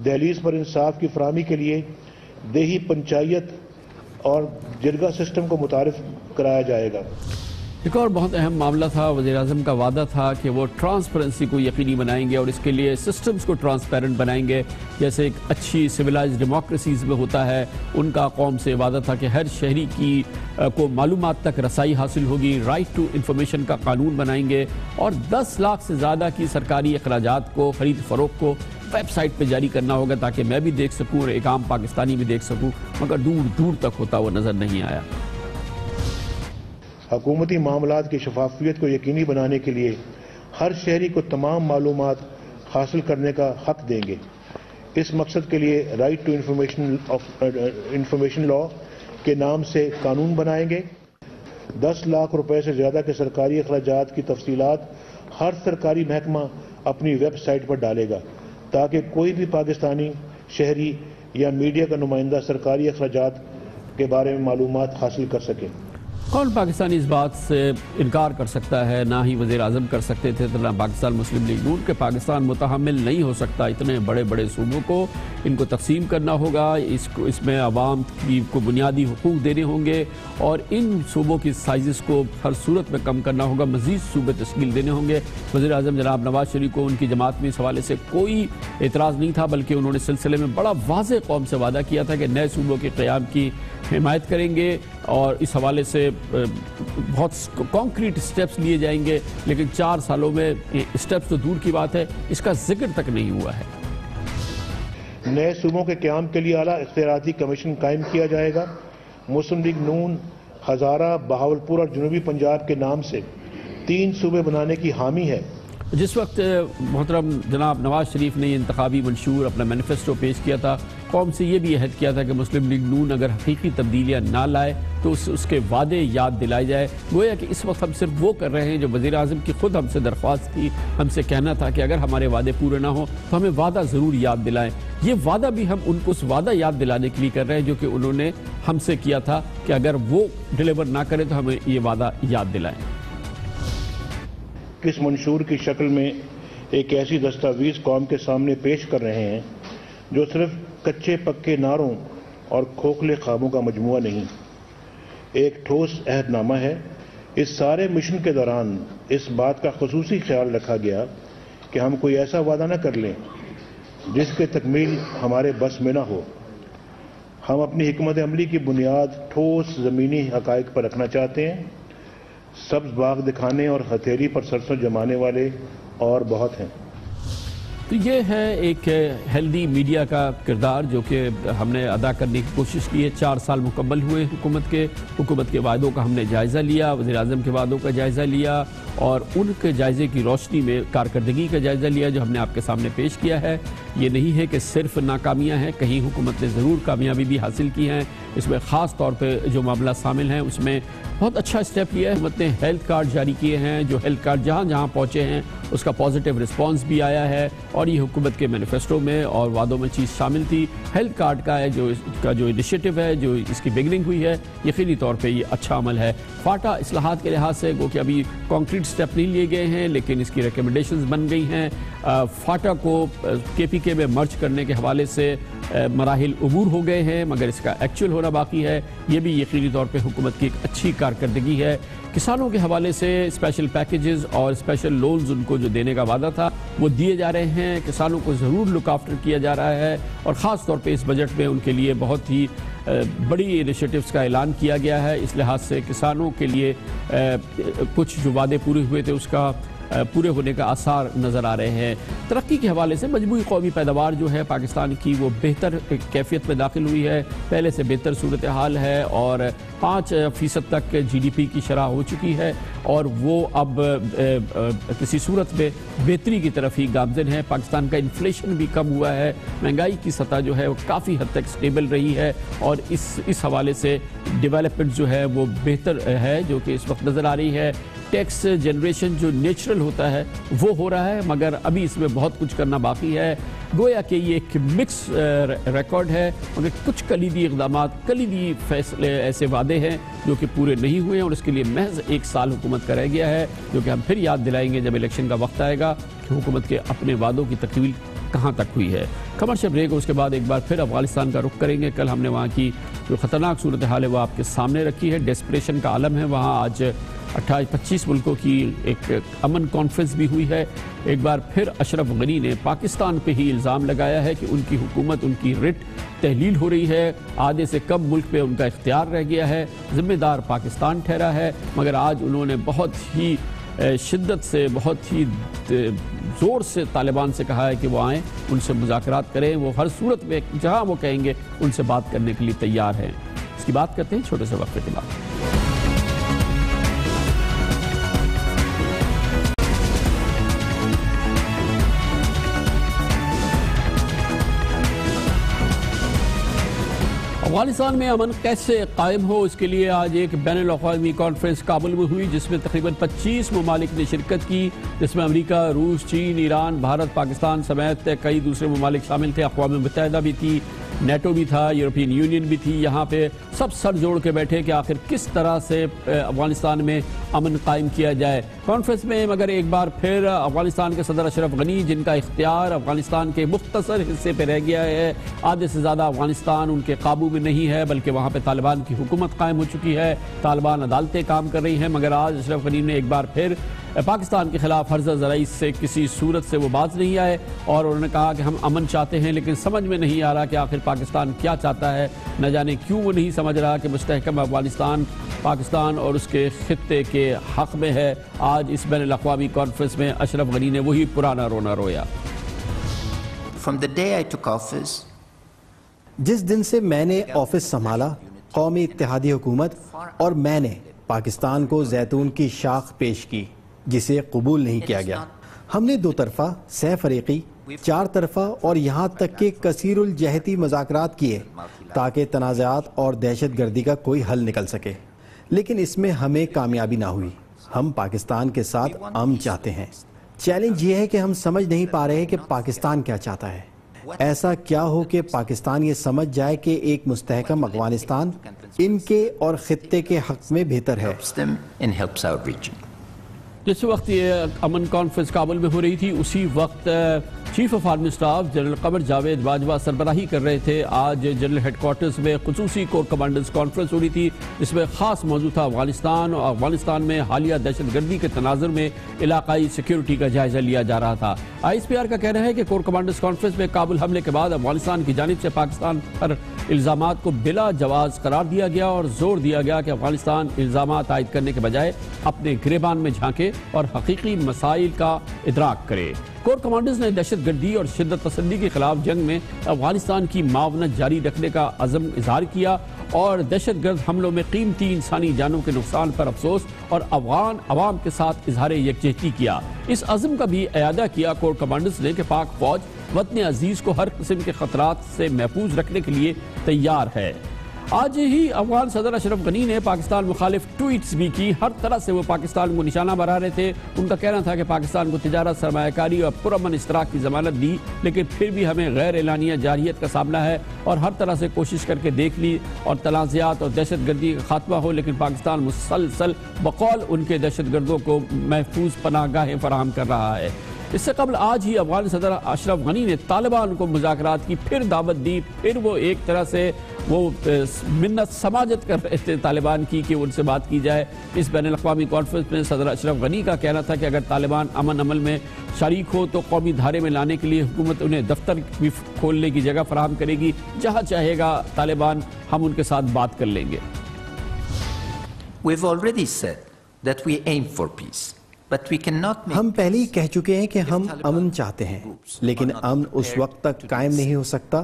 دہلیز پر انصاف کی فراہمی کے لیے دیہی پنچایت اور جرگہ سسٹم کو متعارف کرایا جائے گا. ایک اور بہت اہم معاملہ تھا, وزیر اعظم کا وعدہ تھا کہ وہ ٹرانسپیرنسی کو یقینی بنائیں گے اور اس کے لیے سسٹمز کو ٹرانسپیرنٹ بنائیں گے, جیسے ایک اچھی سویلائز ڈیموکریسیز میں ہوتا ہے. ان کا قوم سے وعدہ تھا کہ ہر شہری کو معلومات تک رسائی حاصل ہوگی. رائٹ ٹو انفارمیشن کا قانون بنائیں گے اور 10 لاکھ سے زیادہ کی سرکاری اخراجات کو, خرید فروخت کو ویب سائٹ پہ جاری کرنا ہوگا تاکہ میں بھی دیکھ سکوں اور ایک عام پاکستانی بھی دیکھ سکوں, مگر دور دور تک ہوتا وہ نظر نہیں آیا. حکومتی معاملات کی شفافیت کو یقینی بنانے کے لیے ہر شہری کو تمام معلومات حاصل کرنے کا حق دیں گے. اس مقصد کے لیے رائٹ ٹو انفارمیشن لا کے نام سے قانون بنائیں گے. 10 لاکھ روپے سے زیادہ کے سرکاری اخراجات کی تفصیلات ہر سرکاری محکمہ اپنی ویب سائٹ پر ڈالے گا تاکہ کوئی بھی پاکستانی شہری یا میڈیا کا نمائندہ سرکاری اخراجات کے بارے میں معلومات حاصل کر سکے. کون پاکستانی اس بات سے انکار کر سکتا ہے, نہ ہی وزیر اعظم کر سکتے تھے نہ پاکستان مسلم لیگ نون, کہ پاکستان متحمل نہیں ہو سکتا اتنے بڑے بڑے صوبوں کو. ان کو تقسیم کرنا ہوگا, اس میں عوام کو بنیادی حقوق دینے ہوں گے اور ان صوبوں کی سائزز کو ہر صورت میں کم کرنا ہوگا, مزید صوبے تشکیل دینے ہوں گے. وزیر اعظم جناب نواز شریف کو ان کی جماعت میں اس حوالے سے کوئی اعتراض نہیں تھا, بلکہ انہوں نے سلسلے میں بڑا واضح قوم سے وعدہ کیا تھا کہ نئے صوبوں کے قیام کی حمایت کریں گے اور اس حوالے سے بہت کانکریٹ سٹیپس لیے جائیں گے. لیکن 4 سالوں میں سٹیپس تو دور کی بات ہے, اس کا ذکر تک نہیں ہوا ہے. نئے صوبوں کے قیام کے لیے اعلیٰ اختیاراتی کمیشن قائم کیا جائے گا. مسلم لیگ نون ہزارہ, بہاولپور اور جنوبی پنجاب کے نام سے 3 صوبے بنانے کی حامی ہے. جس وقت محترم جناب نواز شریف نے یہ انتخابی منشور اپنا مینیفیسٹو پیش کیا تھا, قوم سے یہ بھی عہد کیا تھا کہ مسلم لیگ نون اگر حقیقی تبدیلیاں نہ لائے تو اس کے وعدے یاد دلائے جائے. گویا کہ اس وقت ہم صرف وہ کر رہے ہیں جو وزیر اعظم کی خود ہم سے درخواست تھی, ہم سے کہنا تھا کہ اگر ہمارے وعدے پورے نہ ہوں تو ہمیں وعدہ ضرور یاد دلائیں. یہ وعدہ بھی ہم ان کو اس وعدہ یاد دلانے کے لیے کر رہے ہیں جو کہ انہوں نے ہم سے کیا تھا کہ اگر وہ ڈیلیور نہ کرے تو ہمیں یہ وعدہ یاد دلائیں۔ کس منشور کی شکل میں ایک ایسی دستاویز قوم کے سامنے پیش کر رہے ہیں جو صرف کچے پکے نعروں اور کھوکھلے خوابوں کا مجموعہ نہیں، ایک ٹھوس عہد نامہ ہے۔ اس سارے مشن کے دوران اس بات کا خصوصی خیال رکھا گیا کہ ہم کوئی ایسا وعدہ نہ کر لیں جس کے تکمیل ہمارے بس میں نہ ہو۔ ہم اپنی حکمت عملی کی بنیاد ٹھوس زمینی حقائق پر رکھنا چاہتے ہیں۔ سبز باغ دکھانے اور ہتھیلی پر سرسوں جمانے والے اور بہت ہیں۔ تو یہ ہے ایک ہیلدی میڈیا کا کردار جو کہ ہم نے ادا کرنے کی کوشش کی ہے۔ 4 سال مکمل ہوئے حکومت کے وعدوں کا ہم نے جائزہ لیا، وزیر اعظم کے وعدوں کا جائزہ لیا اور ان کے جائزے کی روشنی میں کارکردگی کا جائزہ لیا جو ہم نے آپ کے سامنے پیش کیا ہے۔ یہ نہیں ہے کہ صرف ناکامیاں ہیں، کہیں حکومت نے ضرور کامیابی بھی حاصل کی ہیں۔ اس میں خاص طور پہ جو معاملہ شامل ہیں اس میں بہت اچھا اسٹیپ لیا ہے حکومت نے، ہیلتھ کارڈ جاری کیے ہیں، جو ہیلتھ کارڈ جہاں جہاں پہنچے ہیں اس کا پازیٹیو رسپانس بھی آیا ہے اور یہ حکومت کے مینیفیسٹو میں اور وعدوں میں چیز شامل تھی۔ ہیلتھ کارڈ کا ہے جو اس کا جو انیشیٹو ہے، جو اس کی بگننگ ہوئی ہے، یقینی طور پہ یہ اچھا عمل ہے۔ فاٹا اصلاحات کے لحاظ سے گو کہ ابھی کانکریٹ سٹیپ نہیں لیے گئے ہیں لیکن اس کی ریکمنڈیشنز بن گئی ہیں۔ فاٹا کو کے پی کے میں مرج کرنے کے حوالے سے مراحل عبور ہو گئے ہیں مگر اس کا ایکچوئل ہونا باقی ہے۔ یہ بھی یقینی طور پہ حکومت کی ایک اچھی کارکردگی ہے۔ کسانوں کے حوالے سے اسپیشل پیکیجز اور اسپیشل لونز ان کو جو دینے کا وعدہ تھا وہ دیے جا رہے ہیں۔ کسانوں کو ضرور لک آفٹر کیا جا رہا ہے اور خاص طور پہ اس بجٹ میں ان کے لیے بہت ہی بڑی انیشیٹوز کا اعلان کیا گیا ہے۔ اس لحاظ سے کسانوں کے لیے کچھ جو وعدے پورے ہوئے تھے اس کا پورے ہونے کا آثار نظر آ رہے ہیں۔ ترقی کے حوالے سے مجموعی قومی پیداوار جو ہے پاکستان کی وہ بہتر کیفیت میں داخل ہوئی ہے، پہلے سے بہتر صورتحال ہے اور 5% تک جی ڈی پی کی شرح ہو چکی ہے اور وہ اب کسی صورت میں بہتری کی طرف ہی گامزن ہے۔ پاکستان کا انفلیشن بھی کم ہوا ہے، مہنگائی کی سطح جو ہے وہ کافی حد تک سٹیبل رہی ہے اور اس حوالے سے ڈیولپمنٹ جو ہے وہ بہتر ہے جو کہ اس وقت نظر آ رہی ہے۔ ٹیکس جنریشن جو نیچرل ہوتا ہے وہ ہو رہا ہے مگر ابھی اس میں بہت کچھ کرنا باقی ہے۔ گویا کہ یہ ایک مکس ریکارڈ ہے مگر کچھ کلیدی اقدامات، کلیدی فیصلے ایسے وعدے ہیں جو کہ پورے نہیں ہوئے ہیں اور اس کے لیے محض 1 سال حکومت کا رہ گیا ہے جو کہ ہم پھر یاد دلائیں گے جب الیکشن کا وقت آئے گا کہ حکومت کے اپنے وعدوں کی تکمیل کہاں تک ہوئی ہے۔ کمرشل بریک اس کے بعد ایک بار پھر افغانستان کا رخ کریں گے۔ کل ہم نے وہاں کی جو خطرناک صورتحال ہے وہ آپ کے سامنے رکھی ہے، ڈیسپریشن کا عالم ہے وہاں۔ آج 25 ملکوں کی ایک امن کانفرنس بھی ہوئی ہے۔ ایک بار پھر اشرف غنی نے پاکستان پہ ہی الزام لگایا ہے کہ ان کی حکومت، ان کی رٹ تحلیل ہو رہی ہے، آدھے سے کم ملک پہ ان کا اختیار رہ گیا ہے، ذمہ دار پاکستان ٹھہرا ہے مگر آج انہوں نے بہت ہی شدت سے، بہت ہی زور سے طالبان سے کہا ہے کہ وہ آئیں، ان سے مذاکرات کریں، وہ ہر صورت میں جہاں وہ کہیں گے ان سے بات کرنے کے لیے تیار ہیں۔ اس کی بات کرتے ہیں چھوٹے سے وقفے کے بعد۔ افغانستان میں امن کیسے قائم ہو اس کے لیے آج ایک بین الاقوامی کانفرنس کابل میں ہوئی جس میں تقریباً 25 ممالک نے شرکت کی، جس میں امریکہ، روس، چین، ایران، بھارت، پاکستان سمیت کئی دوسرے ممالک شامل تھے۔ اقوام متحدہ بھی تھی، نیٹو بھی تھا، یورپین یونین بھی تھی۔ یہاں پہ سب سر جوڑ کے بیٹھے کہ آخر کس طرح سے افغانستان میں امن قائم کیا جائے۔ کانفرنس میں مگر ایک بار پھر افغانستان کے صدر اشرف غنی جن کا اختیار افغانستان کے مختصر حصے پہ رہ گیا ہے، آدھے سے زیادہ افغانستان ان کے قابو میں نہیں ہے بلکہ وہاں پہ طالبان کی حکومت قائم ہو چکی ہے، طالبان عدالتیں کام کر رہی ہیں مگر آج اشرف غنی نے ایک بار پھر پاکستان کے خلاف ہرزہ ذرائع سے کسی صورت سے وہ باز نہیں آئے اور انہوں نے کہا کہ ہم امن چاہتے ہیں لیکن سمجھ میں نہیں آ رہا کہ آخر پاکستان کیا چاہتا ہے، نہ جانے کیوں وہ نہیں سمجھ رہا کہ مستحکم افغانستان پاکستان اور اس کے خطے کے حق میں ہے۔ آج اس بین الاقوامی کانفرنس میں اشرف غنی نے وہی پرانا رونا رویا۔ From the day I took office, جس دن سے میں نے آفس سنبھالا، قومی اتحادی حکومت اور میں نے پاکستان کو زیتون کی شاخ پیش کی جسے قبول نہیں کیا گیا۔ ہم نے 2 طرفہ، 6 فریقی، 4 طرفہ اور یہاں تک کہ کثیر الجہتی مذاکرات کیے تاکہ تنازعات اور دہشت گردی کا کوئی حل نکل سکے، لیکن اس میں ہمیں کامیابی نہ ہوئی۔ ہم پاکستان کے ساتھ امن چاہتے ہیں۔ چیلنج یہ ہے کہ ہم سمجھ نہیں پا رہے کہ پاکستان کیا چاہتا ہے۔ ایسا کیا ہو کہ پاکستان یہ سمجھ جائے کہ ایک مستحکم افغانستان ان کے اور خطے کے حق میں بہتر ہے۔ جس وقت یہ امن کانفرنس کابل میں ہو رہی تھی اسی وقت chief of army staff general Qamar Javed Bajwa سربراہی کر رہے تھے۔ آج جنرل ہیڈ کوارٹرز میں خصوصی کور کمانڈرز کانفرنس ہو رہی تھی جس میں خاص موضوع تھا افغانستان اور افغانستان میں حالیہ دہشت گردی کے تناظر میں علاقائی سیکیورٹی کا جائزہ لیا جا رہا تھا۔ آئی ایس پی آر کا کہنا ہے کہ کور کمانڈرز کانفرنس میں کابل حملے کے بعد افغانستان کی جانب سے پاکستان پر الزامات کو بلا جواز قرار دیا گیا اور زور دیا گیا کہ افغانستان الزامات عائد کرنے کے بجائے اپنے گریبان میں جھانکے اور حقیقی مسائل کا ادراک کرے۔ کور کمانڈرز نے دہشت گردی اور شدت پسندی کے خلاف جنگ میں افغانستان کی معاونت جاری رکھنے کا عزم اظہار کیا اور دہشت گرد حملوں میں قیمتی انسانی جانوں کے نقصان پر افسوس اور افغان عوام کے ساتھ اظہار یکجہتی کیا۔ اس عزم کا بھی اعادہ کیا کور کمانڈرز نے کہ پاک فوج وطن عزیز کو ہر قسم کے خطرات سے محفوظ رکھنے کے لیے تیار ہے۔ آج ہی افغان صدر اشرف غنی نے پاکستان مخالف ٹویٹس بھی کی۔ ہر طرح سے وہ پاکستان کو نشانہ بنا رہے تھے۔ ان کا کہنا تھا کہ پاکستان کو تجارت، سرمایہ کاری اور پرامن اشتراک کی ضمانت دی لیکن پھر بھی ہمیں غیر اعلانیہ جارحیت کا سامنا ہے اور ہر طرح سے کوشش کر کے دیکھ لی اور تنازعات اور دہشت گردی کا خاتمہ ہو لیکن پاکستان مسلسل بقول ان کے دہشت گردوں کو محفوظ پناہ گاہیں فراہم کر رہا ہے۔ اس سے قبل آج ہی افغان صدر اشرف غنی نے طالبان کو مذاکرات کی پھر دعوت دی۔ پھر وہ ایک طرح سے وہ منت سماجت کر رہے تھے طالبان کی کہ ان سے بات کی جائے۔ اس بین الاقوامی کانفرنس میں صدر اشرف غنی کا کہنا تھا کہ اگر طالبان امن عمل میں شریک ہو تو قومی دھارے میں لانے کے لیے حکومت انہیں دفتر بھی کھولنے کی جگہ فراہم کرے گی۔ جہاں چاہے گا طالبان ہم ان کے ساتھ بات کر لیں گے۔ We've already said that we aim for peace. ہم پہلے ہی کہہ چکے ہیں کہ ہم امن چاہتے ہیں لیکن امن اس وقت تک قائم نہیں ہو سکتا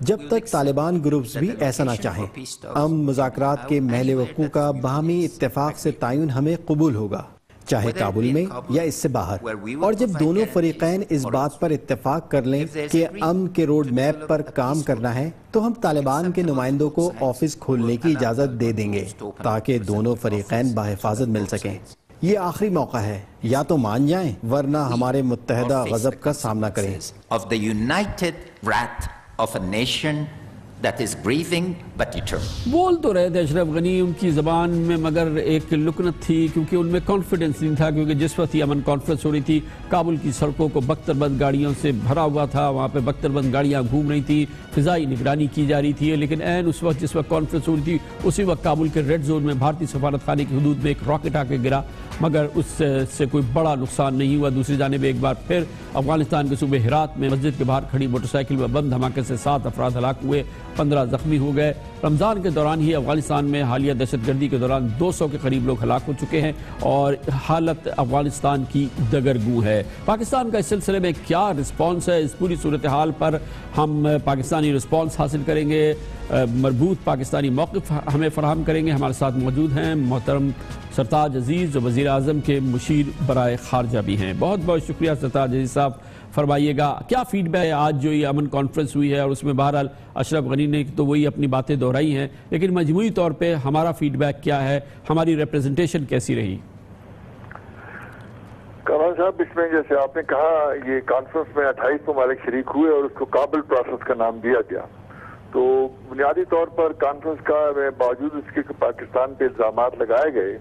جب تک طالبان گروپس بھی ایسا نہ چاہیں۔ امن مذاکرات کے محل وقوع کا باہمی اتفاق سے تعین ہمیں قبول ہوگا، چاہے کابل میں یا اس سے باہر، اور جب دونوں فریقین اس بات پر اتفاق کر لیں کہ امن کے روڈ میپ پر کام کرنا ہے تو ہم طالبان کے نمائندوں کو آفس کھولنے کی اجازت دے دیں گے تاکہ دونوں فریقین بحفاظت مل سکیں۔ یہ آخری موقع ہے، یا تو مان جائیں ورنہ ہمارے متحدہ غضب کا سامنا کریں۔ Of the united wrath of a nation that is grieving but determined. بول تو رہے تھے اشرف غنی ان کی زبان میں مگر ایک لکنت تھی کیونکہ ان میں کانفیڈنس نہیں تھا، کیونکہ جس وقت یہ امن کانفرنس ہو رہی تھی کابل کی سڑکوں کو بختر بند گاڑیوں سے بھرا ہوا تھا، وہاں پہ بختر بند گاڑیاں گھوم رہی تھی، فضائی نگرانی کی جا رہی تھی، لیکن عین اس وقت جس وقت کانفرنس ہو رہی تھی اسی وقت کابل کے ریڈ زون میں بھارتی سفارت خانے کی حدود میں ایک راکٹ آ کے گرا مگر اس سے کوئی بڑا نقصان نہیں ہوا۔ دوسری جانب ایک بار پھر افغانستان کے صوبے ہرات میں مسجد کے باہر کھڑی موٹر سائیکل میں بم دھماکے سے 7 افراد ہلاک ہوئے، 15 زخمی ہو گئے۔ رمضان کے دوران ہی افغانستان میں حالیہ دہشت گردی کے دوران 200 کے قریب لوگ ہلاک ہو چکے ہیں اور حالت افغانستان کی دگرگوں ہے۔ پاکستان کا اس سلسلے میں کیا رسپانس ہے، اس پوری صورتحال پر ہم پاکستانی رسپانس حاصل کریں گے، مربوط پاکستانی موقف ہمیں فراہم کریں گے۔ ہمارے ساتھ موجود ہیں محترم سرتاج عزیز جو وزیر اعظم کے مشیر برائے خارجہ بھی ہیں۔ بہت بہت شکریہ سرتاج عزیز صاحب، فرمائیے گا کیا فیڈ بیک ہے آج جو یہ امن کانفرنس ہوئی ہے اور اس میں بہرحال اشرف غنی نے تو وہی اپنی باتیں دہرائی ہیں لیکن مجموعی طور پہ ہمارا فیڈ بیک کیا ہے، ہماری ریپریزنٹیشن کیسی رہی؟ کمال صاحب، اس میں جیسے آپ نے کہا یہ کانفرنس میں 28 ممالک شریک ہوئے اور اس کو کابل پروسیس کا نام دیا گیا، تو بنیادی طور پر کانفرنس کا باوجود اس کے پاکستان پہ الزامات لگائے گئے،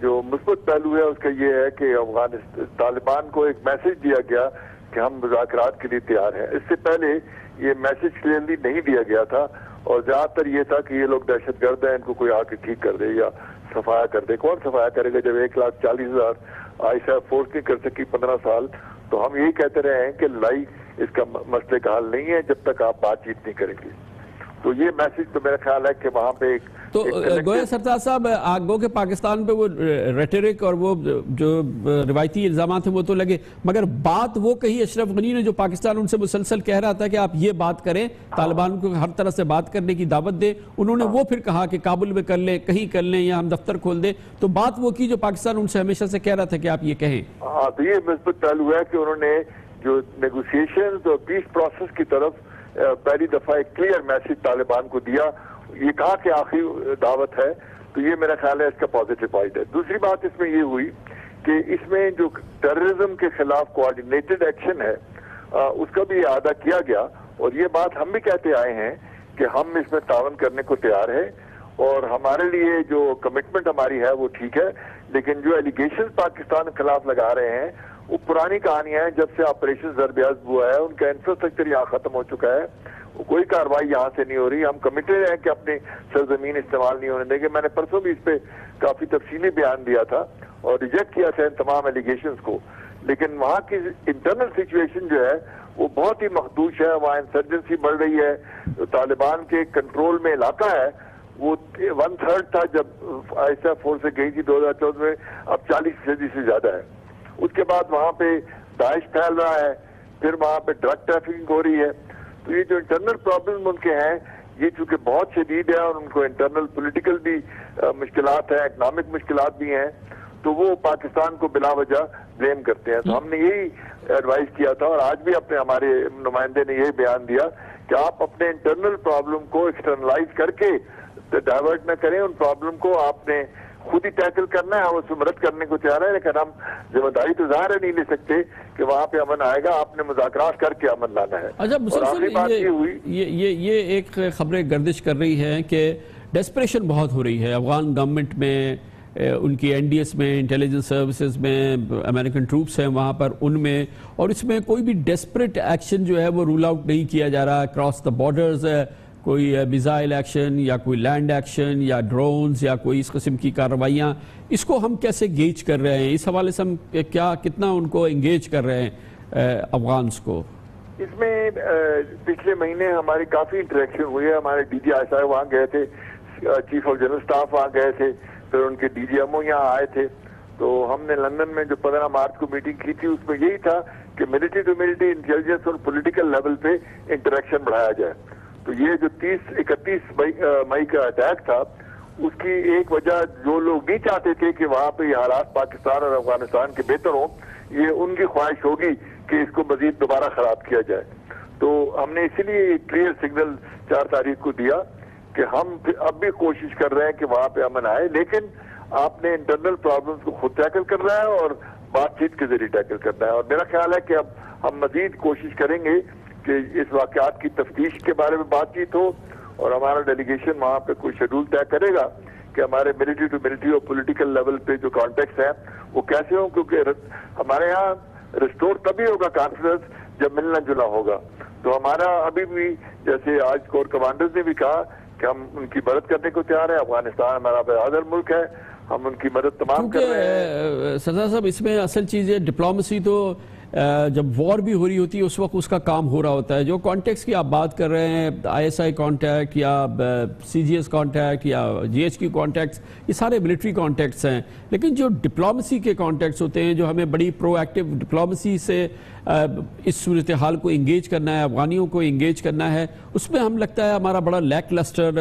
جو مثبت پہلو ہے اس کا یہ ہے کہ طالبان کو ایک میسج دیا گیا کہ ہم مذاکرات کے لیے تیار ہیں۔ اس سے پہلے یہ میسج کلیئرلی نہیں دیا گیا تھا اور زیادہ تر یہ تھا کہ یہ لوگ دہشت گرد ہیں، ان کو کوئی آ کے ٹھیک کر دے یا صفایا کر دے۔ کون صفایا کرے گا جب 1,40,000 ISAF فورس نہیں کر سکی 15 سال؟ تو ہم یہی کہتے رہے ہیں کہ لڑائی اس کا مسئلے کا حل نہیں ہے جب تک آپ بات چیت نہیں کریں گے۔ تو یہ میسج تو میرا خیال ہے کہ وہاں پہ تو گویا سرتاج صاحب گو کہ پاکستان پہ وہ ریٹرک اور وہ جو روایتی الزامات ہیں وہ تو لگے مگر بات وہ کہی اشرف غنی نے جو پاکستان ان سے مسلسل کہہ رہا تھا کہ آپ یہ بات کریں، طالبان کو ہر طرح سے بات کرنے کی دعوت دیں، انہوں نے وہ پھر کہا کہ کابل میں کر لیں، کہیں کر لیں یا ہم دفتر کھول دیں، تو بات وہ کی جو پاکستان ان سے ہمیشہ سے کہہ رہا تھا کہ آپ یہ کہیں۔ ہاں، تو یہ مثبت پہلو ہے کہ انہوں نے جو نیگوسیشنز اور پیس پروسیس کی طرف پہلی دفعہ ایک کلیئر میسج طالبان کو دیا، یہ کہا کہ آخری دعوت ہے، تو یہ میرا خیال ہے اس کا پازیٹیو پوائنٹ ہے۔ دوسری بات اس میں یہ ہوئی کہ اس میں جو ٹیررزم کے خلاف کوآرڈینیٹڈ ایکشن ہے اس کا بھی اعادہ کیا گیا اور یہ بات ہم بھی کہتے آئے ہیں کہ ہم اس میں تعاون کرنے کو تیار ہیں اور ہمارے لیے جو کمٹمنٹ ہماری ہے وہ ٹھیک ہے، لیکن جو ایلیگیشن پاکستان کے خلاف لگا رہے ہیں وہ پرانی کہانیاں ہیں. جب سے آپریشن ضرب عضب ہوا ہے ان کا انفراسٹرکچر یہاں ختم ہو چکا ہے، کوئی کارروائی یہاں سے نہیں ہو رہی. ہم کمیٹڈ ہیں کہ اپنی سرزمین استعمال نہیں ہونے دیں گے. میں نے پرسوں بھی اس پہ کافی تفصیلی بیان دیا تھا اور ریجیکٹ کیا تھا ان تمام ایلیگیشنز کو، لیکن وہاں کی انٹرنل سچویشن جو ہے وہ بہت ہی مخدوش ہے. وہاں انسرجنسی بڑھ رہی ہے، طالبان کے کنٹرول میں علاقہ ہے وہ 1/3 تھا جب آئسا فورس سے گئی تھی 2014 میں، اب 40% سے زیادہ ہے. اس کے بعد وہاں پہ داعش پھیل رہا ہے، پھر وہاں پہ ڈرگ ٹریفکنگ ہو رہی ہے. تو یہ جو انٹرنل پرابلم ان کے ہیں یہ چونکہ بہت شدید ہے اور ان کو انٹرنل پولیٹیکل بھی مشکلات ہیں، اکنامک مشکلات بھی ہیں، تو وہ پاکستان کو بلا وجہ بلیم کرتے ہیں. تو ہم نے یہی ایڈوائز کیا تھا اور آج بھی ہمارے نمائندے نے یہی بیان دیا کہ آپ اپنے انٹرنل پرابلم کو ایکسٹرنلائز کر کے ڈائیورٹ نہ کریں. ان پرابلم کو آپ نے خود ہی ٹیکل کرنا ہے، اس میں مدد کرنے کو تیار ہے، لیکن ہم ذمہ داری تو ظاہر نہیں لے سکتے کہ وہاں پہ امن آئے گا. آپ نے مذاکرات کر کے امن لانا ہے. اچھا مسلسل یہ ایک خبریں گردش کر رہی ہیں کہ ڈیسپریشن بہت ہو رہی ہے افغان گورنمنٹ میں، ان کی این ڈی ایس میں، انٹیلیجنس سروسز میں، امریکن ٹروپس ہیں وہاں پر ان میں، اور اس میں کوئی بھی ڈیسپریٹ ایکشن جو ہے وہ رول آؤٹ نہیں کیا جا رہا کراس دا بارڈرز، کوئی میزائل ایکشن یا کوئی لینڈ ایکشن یا ڈرونز یا کوئی اس قسم کی کارروائیاں. اس کو ہم کیسے گیج کر رہے ہیں؟ اس حوالے سے ہم کتنا ان کو انگیج کر رہے ہیں افغانس کو؟ اس میں پچھلے مہینے ہماری کافی انٹریکشن ہوئی ہے. ہمارے ڈی جی آئی صاحب وہاں گئے تھے، چیف آف جنرل سٹاف وہاں گئے تھے، پھر ان کے ڈی جی ایم او یہاں آئے تھے. تو ہم نے لندن میں جو 15 مارچ کو میٹنگ کی تھی اس میں یہی تھا کہ ملٹری ٹو ملٹری انٹیلیجنس اور پولیٹیکل لیول پہ انٹریکشن بڑھایا جائے. تو یہ جو 31 مئی کا اٹیک تھا اس کی ایک وجہ جو لوگ نہیں چاہتے تھے کہ وہاں پہ یہ حالات پاکستان اور افغانستان کے بہتر ہوں، یہ ان کی خواہش ہوگی کہ اس کو مزید دوبارہ خراب کیا جائے. تو ہم نے اسی لیے کلیئر سگنل 4 تاریخ کو دیا کہ ہم اب بھی کوشش کر رہے ہیں کہ وہاں پہ امن آئے، لیکن آپ نے انٹرنل پرابلمز کو خود ٹیکل کرنا ہے اور بات چیت کے ذریعے ٹیکل کرنا ہے. اور میرا خیال ہے کہ اب ہم مزید کوشش کریں گے کہ اس واقعات کی تفتیش کے بارے میں بات چیت ہو اور ہمارا ڈیلیگیشن وہاں پہ کوئی شیڈول طے کرے گا کہ ہمارے ملٹری ٹو ملٹری اور پولیٹیکل لیول پہ جو کانٹیکٹس ہیں وہ کیسے ہوں، کیونکہ ہمارے ہاں ریسٹور تبھی ہوگا کانفیڈنس جب ملنا جلنا ہوگا. تو ہمارا ابھی بھی جیسے آج کور کمانڈرز نے بھی کہا کہ ہم ان کی مدد کرنے کو تیار ہیں. افغانستان ہمارا بہادر ملک ہے، ہم ان کی مدد تمام کر رہے ہیں. سردار صاحب اس میں اصل چیز ہے ڈپلومیسی. تو جب وار بھی ہو رہی ہوتی ہے اس وقت اس کا کام ہو رہا ہوتا ہے. جو کانٹیکٹس کی آپ بات کر رہے ہیں، آئی ایس آئی کانٹیکٹ یا سی جی ایس کانٹیکٹ یا جی ایچ کی کانٹیکٹس، یہ سارے ملٹری کانٹیکٹس ہیں. لیکن جو ڈپلومیسی کے کانٹیکٹس ہوتے ہیں، جو ہمیں بڑی پرو ایکٹیو ڈپلومیسی سے اس صورتحال کو انگیج کرنا ہے، افغانیوں کو انگیج کرنا ہے، اس میں ہم لگتا ہے ہمارا بڑا لیک لسٹر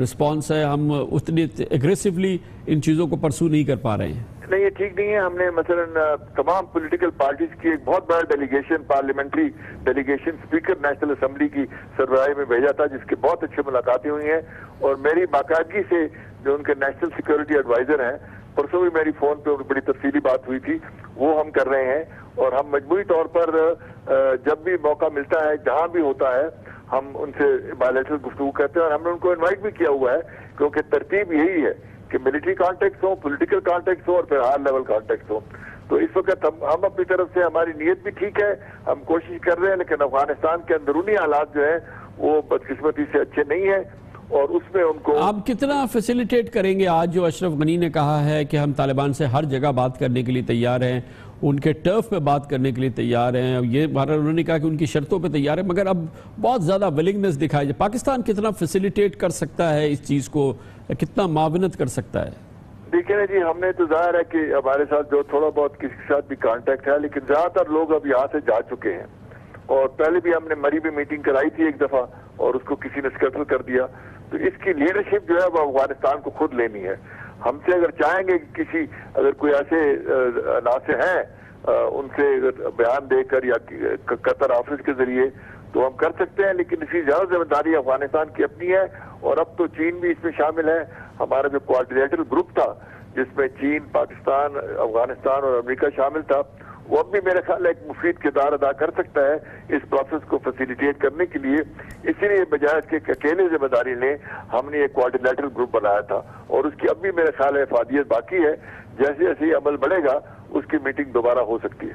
رسپانس ہے. ہم اتنی ایگریسولی ان چیزوں کو پرسو نہیں کر پا رہے ہیں. نہیں، یہ ٹھیک نہیں ہے. ہم نے مثلا تمام پولیٹیکل پارٹیز کی ایک بہت بڑا delegation, parliamentary delegation speaker national assembly کی سربراہی میں بھیجا تھا، جس کی بہت اچھی ملاقاتیں ہوئی ہیں. اور میری باقاعدگی سے جو ان کے نیشنل سیکورٹی ایڈوائزر ہیں، پرسوں بھی میری فون پہ بڑی تفصیلی بات ہوئی تھی، وہ ہم کر رہے ہیں. اور ہم مجموعی طور پر جب بھی موقع ملتا ہے، جہاں بھی ہوتا ہے، ہم ان سے بائیلیٹرل گفتگو کرتے ہیں. اور ہم نے ان کو انوائٹ بھی کیا ہوا ہے، کیونکہ ترتیب یہی ہے کہ ملٹری کانٹیکٹس ہوں، پولیٹیکل کانٹیکٹس ہوں اور پھر ہائر لیول کانٹیکٹس ہوں. تو اس وقت ہم اپنی طرف سے ہماری نیت بھی ٹھیک ہے، ہم کوشش کر رہے ہیں، لیکن افغانستان کے اندرونی حالات جو ہیں وہ بدقسمتی سے اچھے نہیں ہیں اور اس میں ان کو آپ کتنا فیسیلیٹیٹ کریں گے؟ آج جو اشرف غنی نے کہا ہے کہ ہم طالبان سے ہر جگہ بات کرنے کے لیے تیار ہیں، ان کے ٹرف پہ بات کرنے کے لیے تیار ہیں، یہ انہوں نے کہا کہ ان کی شرطوں پہ تیار ہے، مگر اب بہت زیادہ ولنگنس دکھائی جائے. پاکستان کتنا فیسیلیٹیٹ کر سکتا ہے اس چیز کو، کتنا معاونت کر سکتا ہے؟ دیکھیں نا جی، ہم نے تو ظاہر ہے کہ ہمارے ساتھ جو تھوڑا بہت کسی کے ساتھ بھی کانٹیکٹ ہے، لیکن زیادہ تر لوگ اب یہاں سے جا چکے ہیں. اور پہلے بھی ہم نے مری میں میٹنگ کرائی تھی ایک دفعہ اور اس کو کسی نے اسکیٹل کر دیا. تو اس کی لیڈرشپ جو ہے وہ افغانستان کو خود لینی ہے. ہم سے اگر چاہیں گے کہ اگر کوئی ایسے ناصر ہیں ان سے بیان دے کر یا قطر آفس کے ذریعے تو ہم کر سکتے ہیں، لیکن اس کی زیادہ ذمہ داری افغانستان کی اپنی ہے. اور اب تو چین بھی اس میں شامل ہے. ہمارا جو کوآرڈینیٹر گروپ تھا جس میں چین، پاکستان، افغانستان اور امریکہ شامل تھا، وہ اب بھی میرے خیال ایک مفید کردار ادا کر سکتا ہے اس پروسیس کو فیسیلیٹیٹ کرنے کے لیے. اسی لیے بجائے اس کے اکیلے ذمہ داری لیں ہم نے ایک کوارڈینیٹر گروپ بنایا تھا اور اس کی اب بھی میرے خیال ہے افادیت باقی ہے. جیسے جیسے یہ عمل بڑھے گا اس کی میٹنگ دوبارہ ہو سکتی ہے.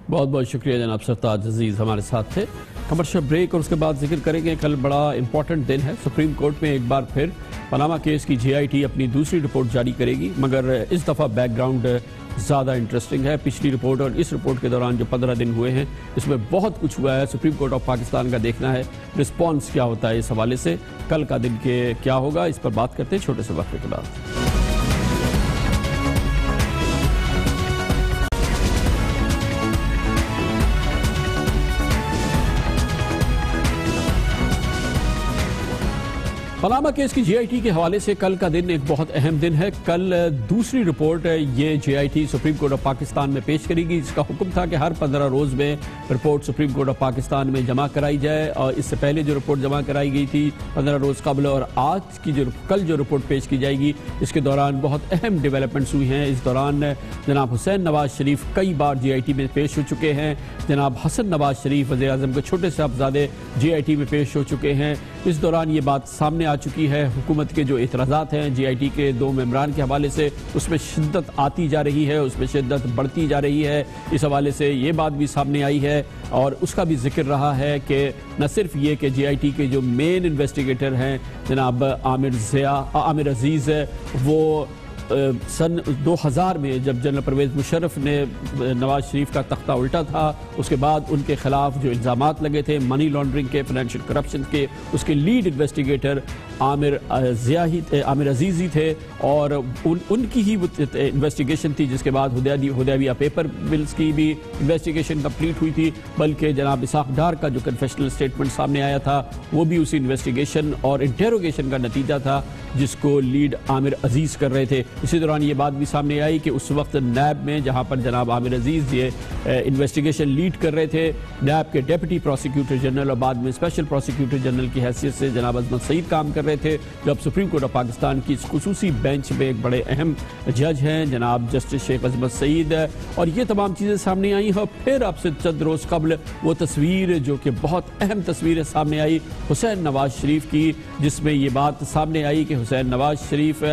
بہت بہت شکریہ جناب سرتاج عزیز ہمارے ساتھ تھے. کمرشل بریک اور اس کے بعد ذکر کریں گے کل بڑا امپورٹنٹ دن ہے. سپریم کورٹ میں ایک بار پھر پاناما کیس کی جے آئی ٹی اپنی دوسری رپورٹ جاری کرے گی، مگر اس دفعہ بیک گراؤنڈ زیادہ انٹرسٹنگ ہے. پچھلی رپورٹ اور اس رپورٹ کے دوران جو 15 دن ہوئے ہیں اس میں بہت کچھ ہوا ہے. سپریم کورٹ آف پاکستان کا دیکھنا ہے رسپانس کیا ہوتا ہے اس حوالے سے، کل کا دن کے کیا ہوگا، اس پر بات کرتے ہیں چھوٹے سے وقفے کے بعد. پاناما کیس کی جے آئی ٹی کے حوالے سے کل کا دن ایک بہت اہم دن ہے. کل دوسری رپورٹ یہ J I T supreme court of Pakistan میں پیش کرے گی. اس کا حکم تھا کہ ہر 15 روز میں report supreme court of Pakistan میں جمع کرائی جائے، اور اس سے پہلے جو رپورٹ جمع کرائی گئی تھی 15 روز قبل، اور آج کی کل جو رپورٹ پیش کی جائے گی اس کے دوران بہت اہم ڈیولپمنٹس ہوئی ہیں. اس دوران جناب حسین نواز شریف کئی بار جے آئی ٹی میں پیش ہو چکے ہیں. جناب حسن نواز شریف وزیر اعظم کے چھوٹے صاحبزادے جے آئی ٹی میں پیش ہو چکے ہیں. اس دوران یہ بات سامنے آ چکی ہے حکومت کے جو اعتراضات ہیں جے آئی ٹی کے 2 ممبران کے حوالے سے، اس میں شدت آتی جا رہی ہے، اس میں شدت بڑھتی جا رہی ہے. اس حوالے سے یہ بات بھی سامنے آئی ہے اور اس کا بھی ذکر رہا ہے کہ نہ صرف یہ کہ جے آئی ٹی کے جو مین انویسٹیگیٹر ہیں جناب عامر عزیز، وہ سن 2000 میں جب جنرل پرویز مشرف نے نواز شریف کا تختہ الٹا تھا، اس کے بعد ان کے خلاف جو الزامات لگے تھے منی لانڈرنگ کے، فائنینشیل کرپشن کے، اس کے لیڈ انویسٹیگیٹر عامر عزیز ہی تھے، اور ان کی ہی انویسٹیگیشن تھی جس کے بعد حدیبیہ پیپر ملز کی بھی انویسٹیگیشن کمپلیٹ ہوئی تھی. بلکہ جناب اسحاق ڈار کا جو کنفیشنل سٹیٹمنٹ سامنے آیا تھا وہ بھی اسی انویسٹیگیشن اور انٹیروگیشن کا نتیجہ تھا جس کو لیڈ عامر عزیز کر رہے تھے. اسی دوران یہ بات بھی سامنے آئی کہ اس وقت نیب میں جہاں پر جناب عامر عزیز یہ انویسٹیگیشن لیڈ کر رہے تھے، نیب کے ڈیپٹی پروسیکیوٹر جنرل اور بعد میں اسپیشل پروسیکیوٹر جنرل کی حیثیت سے جناب عظمت سعید کام کر رہے تھے، جب سپریم کورٹ آف پاکستان کی اس خصوصی بینچ میں ایک بڑے اہم جج ہیں جناب جسٹس شیخ عظمت سعید. اور یہ تمام چیزیں سامنے آئی ہیں. اور پھر اب سے چند روز قبل وہ تصویر جو کہ بہت اہم تصویر سامنے آئی حسین نواز شریف کی، جس میں یہ بات سامنے آئی کہ حسین نواز شریف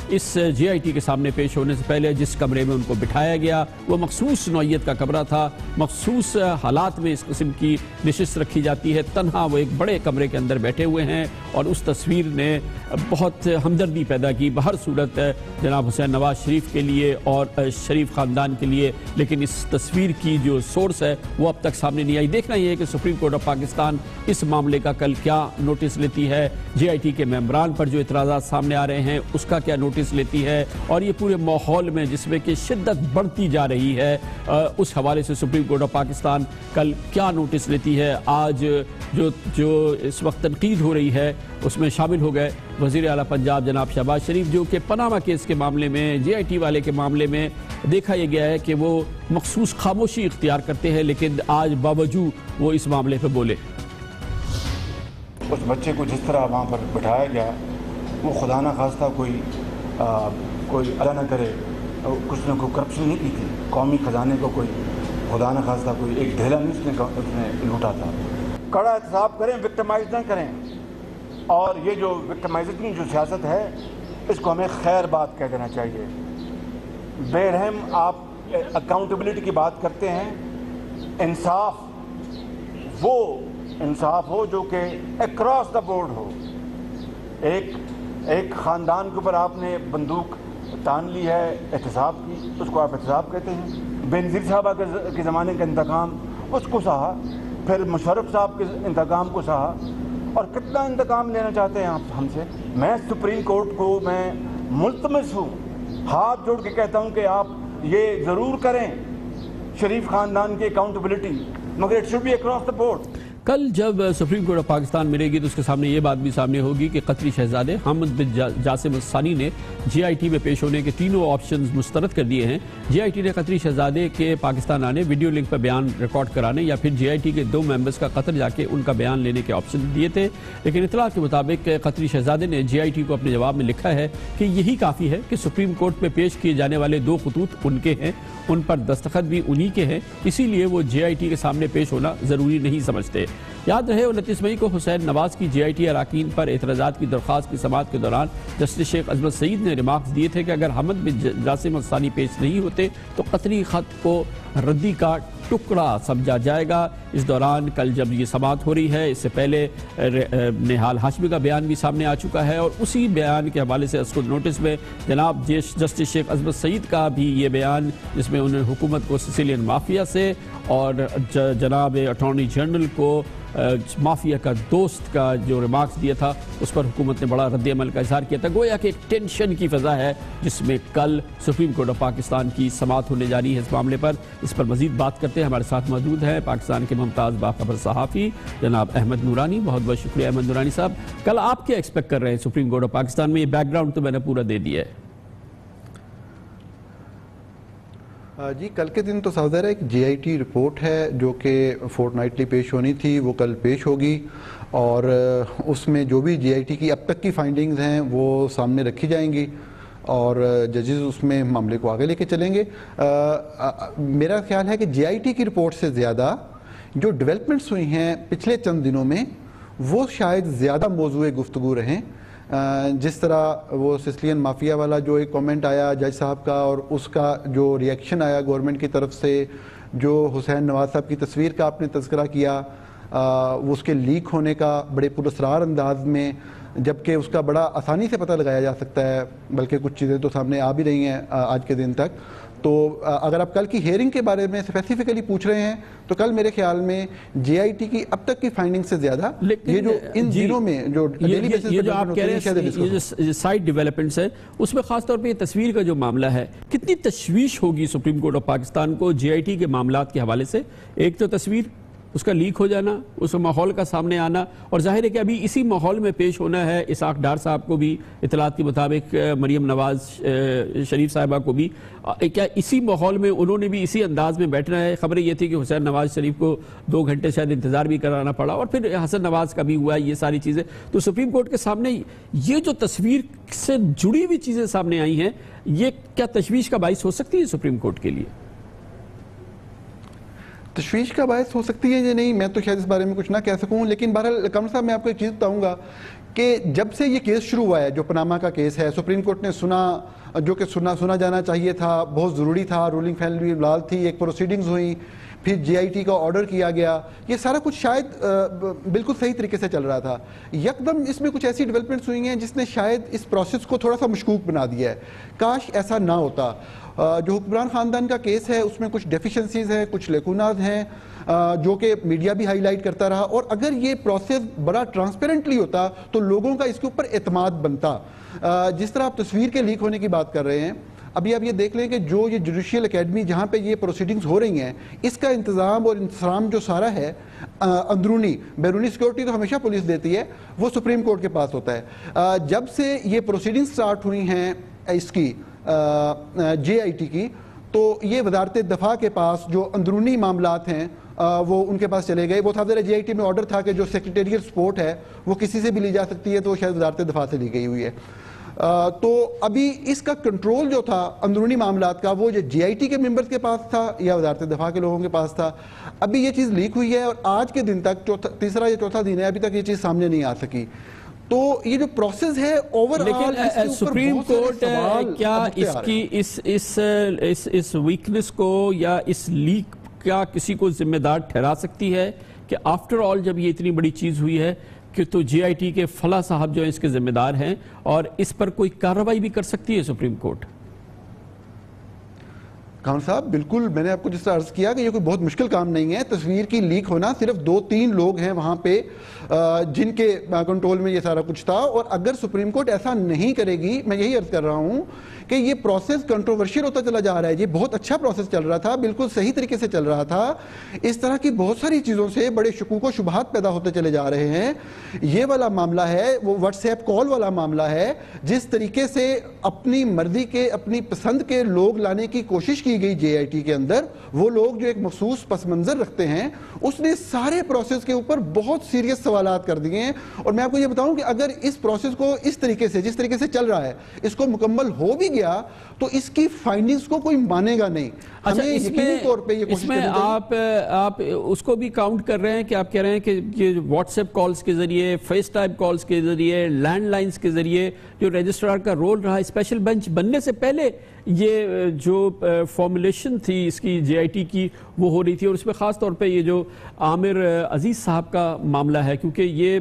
اس جے آئی ٹی کے سامنے پیش ہونے سے پہلے جس کمرے میں ان کو بٹھایا گیا وہ مخصوص نوعیت کا کمرہ تھا. مخصوص حالات میں اس قسم کی نشست رکھی جاتی ہے. تنہا وہ ایک بڑے کمرے کے اندر بیٹھے ہوئے ہیں اور اس تصویر نے بہت ہمدردی پیدا کی بہر صورت جناب حسین نواز شریف کے لیے اور شریف خاندان کے لیے. لیکن اس تصویر کی جو سورس ہے وہ اب تک سامنے نہیں آئی. دیکھنا یہ ہے کہ سپریم کورٹ آف پاکستان اس معاملے کا کل کیا نوٹس لیتی ہے، جے آئی ٹی کے ممبران پر جو اعتراضات سامنے آ رہے ہیں اس کا کیا نوٹس لیتی ہے، اور یہ پورے ماحول میں جس میں کہ شدت بڑھتی جا رہی ہے اس حوالے سے سپریم کورٹ آف پاکستان کل کیا نوٹس لیتی ہے. آج جو اس وقت تنقید ہو رہی ہے اس میں شامل ہو گئے وزیر اعلیٰ پنجاب جناب شہباز شریف، جو کہ پاناما کیس کے معاملے میں جے آئی ٹی والے کے معاملے میں دیکھا یہ گیا ہے کہ وہ مخصوص خاموشی اختیار کرتے ہیں، لیکن آج باوجود وہ اس معاملے پہ بولے. اس بچے کو جس طرح وہاں پر بٹھایا گیا وہ خدا نہ خواستہ کوئی اللہ نہ کرے کچھ نہ کوئی کرپشن نہیں کی تھی. قومی خزانے کو کوئی خدا نہ خواستہ کوئی ایک ڈھیلا نہیں اس نے لوٹا تھا. کڑا احتساب کریں، وکٹمائز نہ کریں. اور یہ جو وکٹمائزنگ جو سیاست ہے اس کو ہمیں خیر بات کہہ دینا چاہیے. بے رحم آپ اکاؤنٹیبلٹی کی بات کرتے ہیں. انصاف وہ انصاف ہو جو کہ اکراس دا بورڈ ہو. ایک خاندان کے اوپر آپ نے بندوق تان لی ہے احتساب کی، اس کو آپ احتساب کہتے ہیں. بینظیر صاحبہ کے زمانے کا انتقام اس کو سہا، پھر مشرف صاحب کے انتقام کو سہا، اور کتنا انتقام لینا چاہتے ہیں آپ ہم سے. میں سپریم کورٹ کو میں ملتمس ہوں، ہاتھ جوڑ کے کہتا ہوں کہ آپ یہ ضرور کریں شریف خاندان کی اکاؤنٹیبلٹی، مگر it should be across the board. کل جب سپریم کورٹ آف پاکستان ملے گی تو اس کے سامنے یہ بات بھی سامنے ہوگی کہ قطری شہزادے حامد بن جاسم الثانی نے جی آئی ٹی میں پیش ہونے کے تینوں آپشنز مسترد کر دیے ہیں. جی آئی ٹی نے قطری شہزادے کے پاکستان آنے، ویڈیو لنک پر بیان ریکارڈ کرانے یا پھر جی آئی ٹی کے 2 ممبرز کا قطر جا کے ان کا بیان لینے کے آپشن دیے تھے. لیکن اطلاع کے مطابق قطری شہزادے نے جی آئی ٹی کو اپنے جواب میں لکھا ہے کہ یہی کافی ہے کہ سپریم کورٹ میں پیش کیے جانے والے 2 خطوط ان کے ہیں، ان پر دستخط بھی انہی کے ہیں، اسی لیے وہ جے آئی ٹی کے سامنے پیش ہونا ضروری نہیں سمجھتے. یاد رہے 29 مئی کو حسین نواز کی جے آئی ٹی اراکین پر اعتراضات کی درخواست کی سماعت کے دوران جسٹس شیخ عظمت سعید نے ریمارکس دیے تھے کہ اگر حامد بن جاسم الثانی پیش نہیں ہوتے تو قطری خط کو ردی کا ٹکڑا سمجھا جائے گا. اس دوران کل جب یہ سماعت ہو رہی ہے، اس سے پہلے نہال ہاشمی کا بیان بھی سامنے آ چکا ہے اور اسی بیان کے حوالے سے اسکول نوٹس میں جناب جسٹس شیخ عظمت سعید کا بھی یہ بیان، جس میں انہوں نے حکومت کو سسیلین مافیا سے اور جناب اٹارنی جنرل کو مافیا کا دوست کا جو ریمارکس دیا تھا اس پر حکومت نے بڑا رد عمل کا اظہار کیا تھا. گویا کہ ایک ٹینشن کی فضا ہے جس میں کل سپریم کورٹ آف پاکستان کی سماعت ہونے جا رہی ہے اس معاملے پر. اس پر مزید بات کرتے ہیں. ہمارے ساتھ موجود ہیں پاکستان کے ممتاز باخبر صحافی جناب احمد نورانی. بہت بہت شکریہ احمد نورانی صاحب. کل آپ کیا ایکسپیکٹ کر رہے ہیں سپریم کورٹ آف پاکستان میں؟ یہ بیک گراؤنڈ تو میں نے پورا دے دیا ہے. جی کل کے دن تو صاف ظاہر ہے ایک جی آئی ٹی رپورٹ ہے جو کہ فورٹ نائٹلی پیش ہونی تھی، وہ کل پیش ہوگی اور اس میں جو بھی جی آئی ٹی کی اب تک کی فائنڈنگز ہیں وہ سامنے رکھی جائیں گی اور ججز اس میں معاملے کو آگے لے کے چلیں گے. میرا خیال ہے کہ جی آئی ٹی کی رپورٹ سے زیادہ جو ڈیولپمنٹس ہوئی ہیں پچھلے چند دنوں میں وہ شاید زیادہ موضوع گفتگو رہیں. جس طرح وہ سسلین مافیا والا جو ایک کومنٹ آیا جج صاحب کا اور اس کا جو ریئیکشن آیا گورنمنٹ کی طرف سے، جو حسین نواز صاحب کی تصویر کا آپ نے تذکرہ کیا، اس کے لیک ہونے کا بڑے پراسرار انداز میں، جبکہ اس کا بڑا آسانی سے پتہ لگایا جا سکتا ہے، بلکہ کچھ چیزیں تو سامنے آ بھی رہی ہیں آج کے دن تک. تو اگر آپ کل کی ہیئرنگ کے بارے میں اسپیسیفکلی پوچھ رہے ہیں تو کل میرے خیال میں جے آئی ٹی کی اب تک کی فائنڈنگ سے زیادہ یہ جو ان دنوں میں جو ڈیلی بیسس پر جو آپ کہہ رہے ہیں یہ جو سائٹ ڈیولپمنٹس ہے اس میں خاص طور پہ یہ تصویر کا جو معاملہ ہے، کتنی تشویش ہوگی سپریم کورٹ آف پاکستان کو جے آئی ٹی کے معاملات کے حوالے سے؟ ایک تو تصویر، اس کا لیک ہو جانا، اس ماحول کا سامنے آنا، اور ظاہر ہے کہ ابھی اسی ماحول میں پیش ہونا ہے اسحاق ڈار صاحب کو بھی، اطلاعات کے مطابق مریم نواز شریف صاحبہ کو بھی. کیا اسی ماحول میں انہوں نے بھی اسی انداز میں بیٹھنا ہے؟ خبریں یہ تھی کہ حسین نواز شریف کو 2 گھنٹے شاید انتظار بھی کرانا پڑا اور پھر حسن نواز کا بھی ہوا، یہ ساری چیزیں. تو سپریم کورٹ کے سامنے یہ جو تصویر سے جڑی ہوئی چیزیں سامنے آئی ہیں، یہ کیا تشویش کا باعث ہو سکتی ہے سپریم کورٹ کے لیے؟ تشویش کا باعث ہو سکتی ہے یا نہیں میں تو شاید اس بارے میں کچھ نہ کہہ سکوں، لیکن بہرحال کمر صاحب میں آپ کو ایک چیز بتاؤں گا کہ جب سے یہ کیس شروع ہوا ہے جو پاناما کا کیس ہے، سپریم کورٹ نے سنا جو کہ سنا جانا چاہیے تھا، بہت ضروری تھا، رولنگ فائنل لال تھی، ایک پروسیڈنگز ہوئیں، پھر جے آئی ٹی کا آرڈر کیا گیا، یہ سارا کچھ شاید بالکل صحیح طریقے سے چل رہا تھا. یکدم اس میں کچھ ایسی ڈیولپمنٹس ہوئی ہیں جس نے شاید اس پروسیس کو تھوڑا سا مشکوک بنا دیا ہے. کاش ایسا نہ ہوتا. جو حکمران خاندان کا کیس ہے اس میں کچھ ڈیفیشنسیز ہیں، کچھ لیکوناز ہیں جو کہ میڈیا بھی ہائی لائٹ کرتا رہا، اور اگر یہ پروسیس بڑا ٹرانسپیرنٹلی ہوتا تو لوگوں کا اس کے اوپر اعتماد بنتا. جس طرح آپ تصویر کے لیک ہونے کی بات کر رہے ہیں، ابھی آپ یہ دیکھ لیں کہ جو یہ جوڈیشیل اکیڈمی جہاں پہ یہ پروسیڈنگز ہو رہی ہیں، اس کا انتظام اور انتظام جو سارا ہے اندرونی، بیرونی سیکورٹی تو ہمیشہ پولیس دیتی ہے، وہ سپریم کورٹ کے پاس ہوتا ہے. جب سے یہ پروسیڈنگز سٹارٹ ہوئی ہیں اس کی جے آئی ٹی کی، تو یہ وزارت دفاع کے پاس جو اندرونی معاملات ہیں وہ ان کے پاس چلے گئے. وہ تھا جے آئی ٹی میں آرڈر تھا کہ جو سیکریٹریل سپورٹ ہے وہ کسی سے بھی لی جا سکتی ہے، تو شاید وزارت دفاع سے لی گئی ہوئی ہے. تو ابھی اس کا کنٹرول جو تھا اندرونی معاملات کا وہ جے آئی ٹی کے ممبرز کے پاس تھا یا وزارت دفاع کے لوگوں کے پاس تھا. ابھی یہ چیز لیک ہوئی ہے اور آج کے دن تک تیسرا یا چوتھا دن ہے، ابھی تک یہ چیز سامنے نہیں آ سکی. تو یہ جو پروسیس ہے اوور لیکن سپریم کورٹ کیا اس کی اس ویکنس کو یا اس لیک کا کسی کو ذمہ دار ٹھہرا سکتی ہے کہ آفٹر آل جب یہ اتنی بڑی چیز ہوئی ہے کہ تو جے آئی ٹی کے فلاں صاحب جو ہیں اس کے ذمہ دار ہیں، اور اس پر کوئی کارروائی بھی کر سکتی ہے سپریم کورٹ؟ کامران صاحب بالکل میں نے آپ کو جس طرح عرض کیا کہ یہ کوئی بہت مشکل کام نہیں ہے. تصویر کی لیک ہونا صرف 2-3 لوگ ہیں وہاں پہ جن کے کنٹرول میں یہ سارا کچھ تھا, اور اگر سپریم کورٹ ایسا نہیں کرے گی, میں یہی عرض کر رہا ہوں کہ یہ پروسیس کنٹروورشل ہوتا چلا جا رہا ہے. یہ بہت اچھا پروسیس چل رہا تھا, بالکل صحیح طریقے سے چل رہا تھا. اس طرح کی بہت ساری چیزوں سے بڑے شکوک و شبہات پیدا ہوتے چلے جا رہے ہیں. یہ والا معاملہ ہے, وہ واٹس ایپ کال والا معاملہ ہے, جس طریقے سے اپنی مرضی کے, اپنی پسند کے لوگ لانے کی کوشش کی گئی جے آئی ٹی کے اندر. وہ لوگ جو ایک مخصوص پس منظر رکھتے ہیں, اس نے سارے پروسیس کے اوپر بہت سیریس سوالات کر دیے ہیں. اور میں آپ کو یہ بتاؤں کہ اگر اس پروسیس کو اس طریقے سے, جس طریقے سے چل رہا ہے, اس کو مکمل ہو بھی گیا تو اس کی فائنڈنگز کو کوئی مانے گا نہیں. اچھا, اس میں آپ اس کو بھی کاؤنٹ کر رہے ہیں کہ آپ کہہ رہے ہیں کہ یہ واٹس ایپ کالز کے ذریعے, فیس ٹائم کالز کے ذریعے, لینڈ لائنز کے ذریعے جو رجسٹرار کا رول رہا اسپیشل بینچ بننے سے پہلے, یہ جو فارمولیشن تھی اس کی جے آئی ٹی کی وہ ہو رہی تھی. اور اس میں خاص طور پہ یہ جو عامر عزیز صاحب کا معاملہ ہے, کیونکہ یہ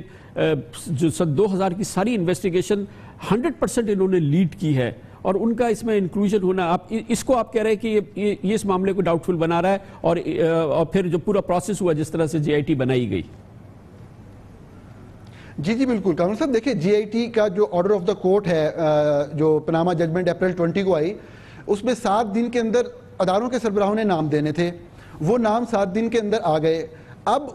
جو سن 2000 کی ساری انویسٹیگیشن 100% انہوں نے لیڈ کی ہے, اور ان کا اس میں انکلوژن ہونا, اس کو آپ کہہ رہے ہیں کہ یہ اس معاملے کو ڈاؤٹ فل بنا رہا ہے, اور پھر جو پورا پروسیس ہوا جس طرح سے جے آئی ٹی بنائی گئی. جی بالکل کامران صاحب, دیکھیں جے آئی ٹی کا جو آرڈر آف دا کورٹ ہے, جو پناما ججمنٹ اپریل 20 کو آئی, اس میں 7 دن کے اندر اداروں کے سربراہوں نے نام دینے تھے. وہ نام 7 دن کے اندر آ گئے. اب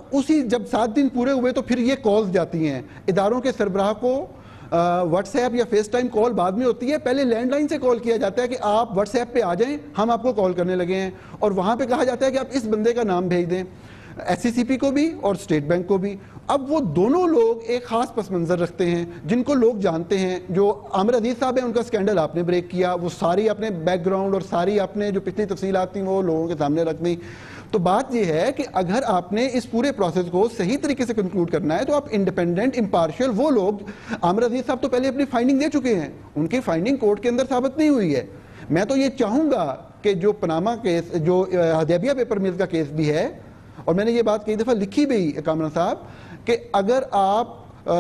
جب 7 دن پورے ہوئے تو پھر یہ کالز جاتی ہیں اداروں کے سربراہ کو. واٹس ایپ یا فیس ٹائم کال بعد میں ہوتی ہے, پہلے لینڈ لائن سے کال کیا جاتا ہے کہ آپ واٹس ایپ پہ آ جائیں, ہم آپ کو کال کرنے لگے ہیں, اور وہاں پہ کہا جاتا ہے کہ آپ اس بندے کا نام بھیج دیں, ایس سی سی پی کو بھی اور اسٹیٹ بینک کو بھی. اب وہ دونوں لوگ ایک خاص پس منظر رکھتے ہیں جن کو لوگ جانتے ہیں. جو عامر عزیز صاحب ہیں, ان کا سکینڈل آپ نے بریک کیا, وہ ساری اپنے بیک گراؤنڈ اور ساری اپنے جو پچھلی تفصیلات تھیں وہ لوگوں کے سامنے رکھ دیں. تو بات یہ ہے کہ اگر آپ نے اس پورے پروسیس کو صحیح طریقے سے کنکلوڈ کرنا ہے تو آپ انڈیپینڈنٹ, امپارشل, وہ لوگ, عامر عزیز صاحب تو پہلے اپنی فائنڈنگ دے چکے ہیں, ان کی فائنڈنگ کورٹ کے اندر ثابت نہیں ہوئی ہے. میں تو یہ چاہوں گا کہ جو پناما کیس, جو حدیبیہ پیپر ملز کا کیس بھی ہے, اور میں نے یہ بات کئی دفعہ لکھی بھی کامران صاحب, کہ اگر آپ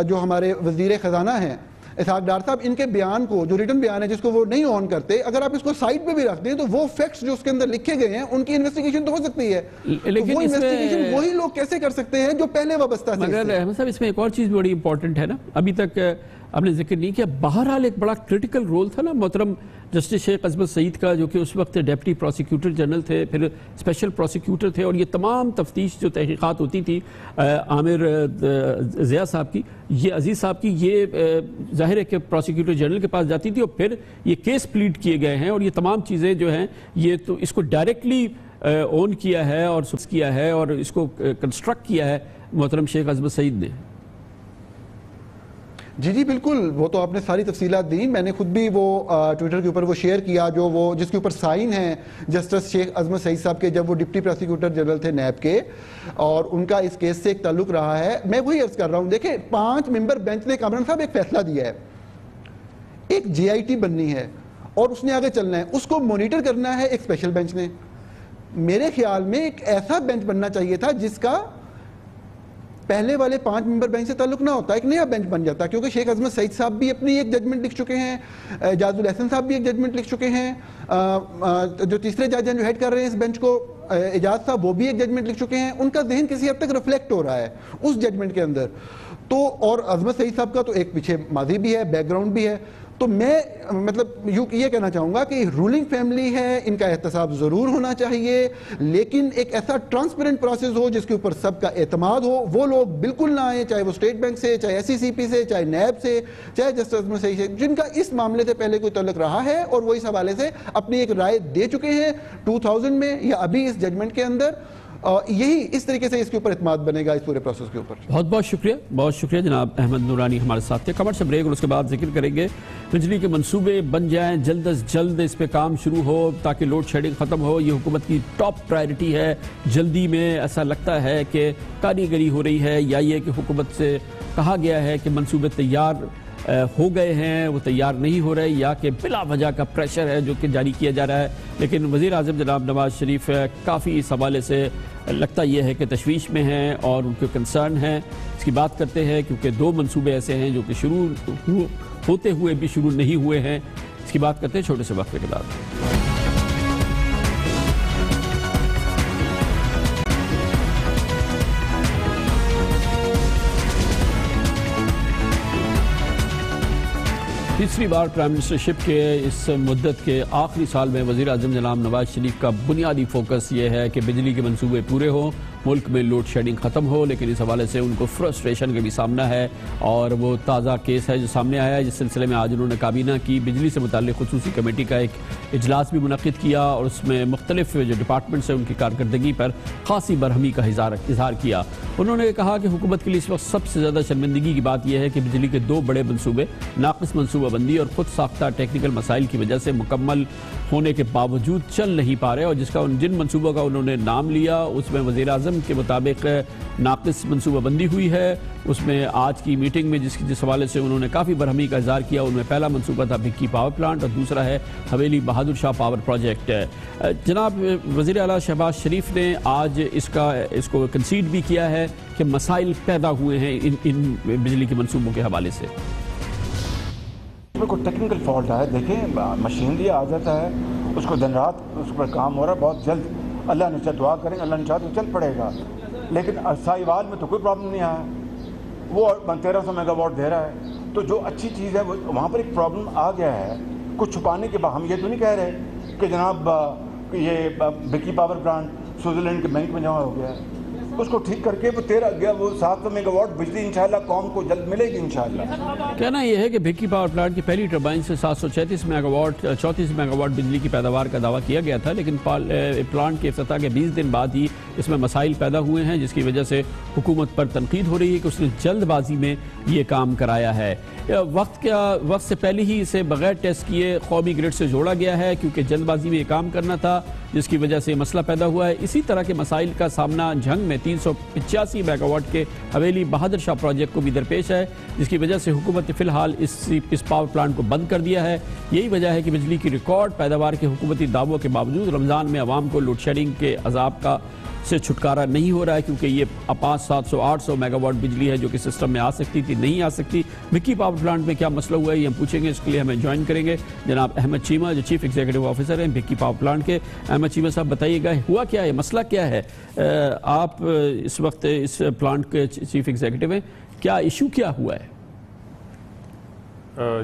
جو ہمارے وزیر خزانہ ہیں اسحاق ڈار صاحب, ان کے بیان کو, جو ریٹن بیان ہے جس کو وہ نہیں آن کرتے, اگر آپ اس کو سائٹ پہ بھی رکھ دیں تو وہ فیکٹس جو اس کے اندر لکھے گئے ہیں ان کی انویسٹیگیشن تو ہو سکتی ہے, لیکن وہ انویسٹیگیشن وہی لوگ کیسے کر سکتے ہیں جو پہلے وابستہ تھے. مگر احمد صاحب, اس میں ایک اور چیز بڑی امپورٹنٹ ہے نا, ابھی تک آپ نے ذکر نہیں کیا. بہرحال ایک بڑا کرٹیکل رول تھا نا محترم جسٹس شیخ عظمت سعید کا, جو کہ اس وقت ڈیپٹی پروسیکیوٹر جنرل تھے, پھر اسپیشل پروسیکیوٹر تھے, اور یہ تمام تفتیش جو تحقیقات ہوتی تھی عامر ضیاء صاحب کی, یہ عزیز صاحب کی, یہ ظاہر ہے کہ پروسیکیوٹر جنرل کے پاس جاتی تھی, اور پھر یہ کیس پلیڈ کیے گئے ہیں, اور یہ تمام چیزیں جو ہیں یہ تو اس کو ڈائریکٹلی اون کیا ہے اور کیا ہے اور اس کو کنسٹرکٹ کیا ہے محترم شیخ عظمت سعید نے. جی بالکل, وہ تو آپ نے ساری تفصیلات دی. میں نے خود بھی وہ ٹویٹر کے اوپر وہ شیئر کیا, جو وہ جس کے اوپر سائن ہیں جسٹس شیخ عظمت سعید صاحب کے, جب وہ ڈپٹی پروسیکیوٹر جنرل تھے نیب کے, اور ان کا اس کیس سے ایک تعلق رہا ہے. میں وہی عرض کر رہا ہوں, دیکھیں 5 ممبر بینچ نے کامران صاحب ایک فیصلہ دیا ہے, ایک جے آئی ٹی بننی ہے اور اس نے آگے چلنا ہے, اس کو مانیٹر کرنا ہے ایک اسپیشل بینچ نے. میرے خیال میں ایک ایسا بینچ بننا چاہیے تھا جس کا پہلے والے 5 ممبر بینچ سے تعلق نہ ہوتا, ایک نیا بینچ بن جاتا, کیونکہ شیخ عظمت سعید صاحب بھی اپنی ایک ججمنٹ لکھ چکے ہیں, اعجاز الحسن صاحب بھی ایک ججمنٹ لکھ چکے ہیں, جو تیسرے جج ہیں جو ہیڈ کر رہے ہیں اس بینچ کو, اعجاز صاحب, وہ بھی ایک ججمنٹ لکھ چکے ہیں. ان کا ذہن کسی حد تک ریفلیکٹ ہو رہا ہے اس ججمنٹ کے اندر. تو اور عظمت سعید صاحب کا تو ایک پیچھے ماضی بھی ہے, بیک گراؤنڈ بھی ہے. تو میں مطلب یہ کہنا چاہوں گا کہ رولنگ فیملی ہے, ان کا احتساب ضرور ہونا چاہیے, لیکن ایک ایسا ٹرانسپیرنٹ پروسیس ہو جس کے اوپر سب کا اعتماد ہو. وہ لوگ بالکل نہ آئیں, چاہے وہ اسٹیٹ بینک سے, چاہے ایس سی سی پی سے, چاہے نیب سے, چاہے جسٹس عظمت سعید سے, جن کا اس معاملے سے پہلے کوئی تعلق رہا ہے اور وہ اس حوالے سے اپنی ایک رائے دے چکے ہیں 2000 میں یا ابھی اس ججمنٹ کے اندر. یہی اس طریقے سے اس کے اوپر اعتماد بنے گا اس پورے پروسیس کے اوپر. بہت شکریہ جناب احمد نورانی ہمارے ساتھ تھے. کمر سے بریک, اور اس کے بعد ذکر کریں گے بجلی کے منصوبے بن جائیں, جلد از جلد اس پہ کام شروع ہو تاکہ لوڈ شیڈنگ ختم ہو. یہ حکومت کی ٹاپ پرائرٹی ہے. جلدی میں ایسا لگتا ہے کہ کاریگری ہو رہی ہے, یا یہ کہ حکومت سے کہا گیا ہے کہ منصوبے تیار ہو گئے ہیں, وہ تیار نہیں ہو رہے, یا کہ بلا وجہ کا پریشر ہے جو کہ جاری کیا جا رہا ہے. لیکن وزیر اعظم جناب نواز شریف کافی اس حوالے سے لگتا یہ ہے کہ تشویش میں ہیں اور ان کے کنسرن ہیں. اس کی بات کرتے ہیں کیونکہ 2 منصوبے ایسے ہیں جو کہ شروع ہوتے ہوئے بھی شروع نہیں ہوئے ہیں. اس کی بات کرتے ہیں چھوٹے سے وقفے کے بعد. تیسری بار پرائم منسٹرشپ کے اس مدت کے آخری سال میں وزیر اعظم جناب نواز شریف کا بنیادی فوکس یہ ہے کہ بجلی کے منصوبے پورے ہوں، ملک میں لوڈ شیڈنگ ختم ہو، لیکن اس حوالے سے ان کو فرسٹریشن کا بھی سامنا ہے اور وہ تازہ کیس ہے جو سامنے آیا ہے، جس سلسلے میں آج انہوں نے کابینہ کی بجلی سے متعلق خصوصی کمیٹی کا ایک اجلاس بھی منعقد کیا اور اس میں مختلف جو ڈپارٹمنٹس ہیں ان کی کارکردگی پر خاصی برہمی کا اظہار کیا۔ انہوں نے کہا کہ حکومت کے لیے اس وقت سب سے زیادہ شرمندگی کی بات یہ ہے کہ بجلی کے 2 بڑے منصوبے ناقص منصوبہ بندی اور خود ساختہ ٹیکنیکل مسائل کی وجہ سے مکمل ہونے کے باوجود چل نہیں پا رہے، اور جن منصوبوں کا انہوں نے نام لیا اس میں وزیر اعظم کے مطابق ناقص منصوبہ بندی ہوئی ہے۔ اس میں آج کی میٹنگ میں جس حوالے سے انہوں نے کافی برہمی کا اظہار کیا، ان میں پہلا منصوبہ تھا بھکی پاور پلانٹ اور دوسرا ہے حویلی بہادر شاہ پاور پروجیکٹ۔ جناب وزیر اعلیٰ شہباز شریف نے آج اس کو کنسیڈ بھی کیا ہے کہ مسائل پیدا ہوئے ہیں ان بجلی کے منصوبوں کے حوالے سے۔ کوئی ٹیکنیکل فالٹ ہے، دیکھیں مشینری آ جاتا ہے، اس کو دن رات اس پر کام ہو رہا ہے، بہت جلد اللہ نے چاہ دعا کریں، اللہ نے چاہ تو چل پڑے گا، لیکن سائی وال میں تو کوئی پرابلم نہیں آیا، وہ 1300 میگا واٹ دے رہا ہے، تو جو اچھی چیز ہے وہاں پر ایک پرابلم آ گیا ہے۔ کچھ چھپانے کے بعد ہم یہ تو نہیں کہہ رہے کہ جناب یہ بھکی پاور پلانٹ سوئٹزرلینڈ کے بینک میں جمع ہو گیا ہے، اس کو ٹھیک کر کے وہ 700 میگا واٹ بجلی انشاءاللہ قوم کو جلد ملے گی انشاءاللہ۔ کہنا یہ ہے کہ بھکی پاور پلانٹ کی پہلی ٹربائن سے 736 میگا واٹ 34 میگا واٹ بجلی کی پیداوار کا دعویٰ کیا گیا تھا، لیکن پلانٹ کے افتتاح کے 20 دن بعد ہی اس میں مسائل پیدا ہوئے ہیں، جس کی وجہ سے حکومت پر تنقید ہو رہی ہے کہ اس نے جلد بازی میں یہ کام کرایا ہے۔ وقت سے پہلے ہی اسے بغیر ٹیسٹ کیے قومی گرڈ سے جوڑا گیا ہے کیونکہ جلد بازی میں یہ کام کرنا تھا، جس کی وجہ سے مسئلہ پیدا ہوا ہے۔ اسی طرح کے مسائل کا سامنا جھنگ میں 385 میگا واٹ کے حویلی بہادر شاہ پروجیکٹ کو بھی درپیش ہے، جس کی وجہ سے حکومت نے فی الحال اس پاور پلانٹ کو بند کر دیا ہے۔ یہی وجہ ہے کہ بجلی کی ریکارڈ پیداوار کے حکومتی دعووں کے باوجود رمضان میں عوام کو لوڈ شیڈنگ کے عذاب سے چھٹکارا نہیں ہو رہا ہے، کیونکہ یہ 500 700 800 میگا واٹ بجلی ہے جو کہ سسٹم میں آ سکتی تھی، نہیں آ سکتی۔ بھکی پاور پلانٹ میں کیا مسئلہ ہوا ہے یہ ہم پوچھیں گے، اس کے لیے ہمیں جوائن کریں گے جناب احمد چیمہ جو چیف ایگزیکٹو آفیسر ہیں بھکی پاور پلانٹ کے۔ احمد چیمہ صاحب بتائیے گا ہوا کیا ہے، مسئلہ کیا ہے؟ آپ اس وقت اس پلانٹ کے چیف ایگزیکٹو ہیں، کیا ایشو کیا ہوا ہے؟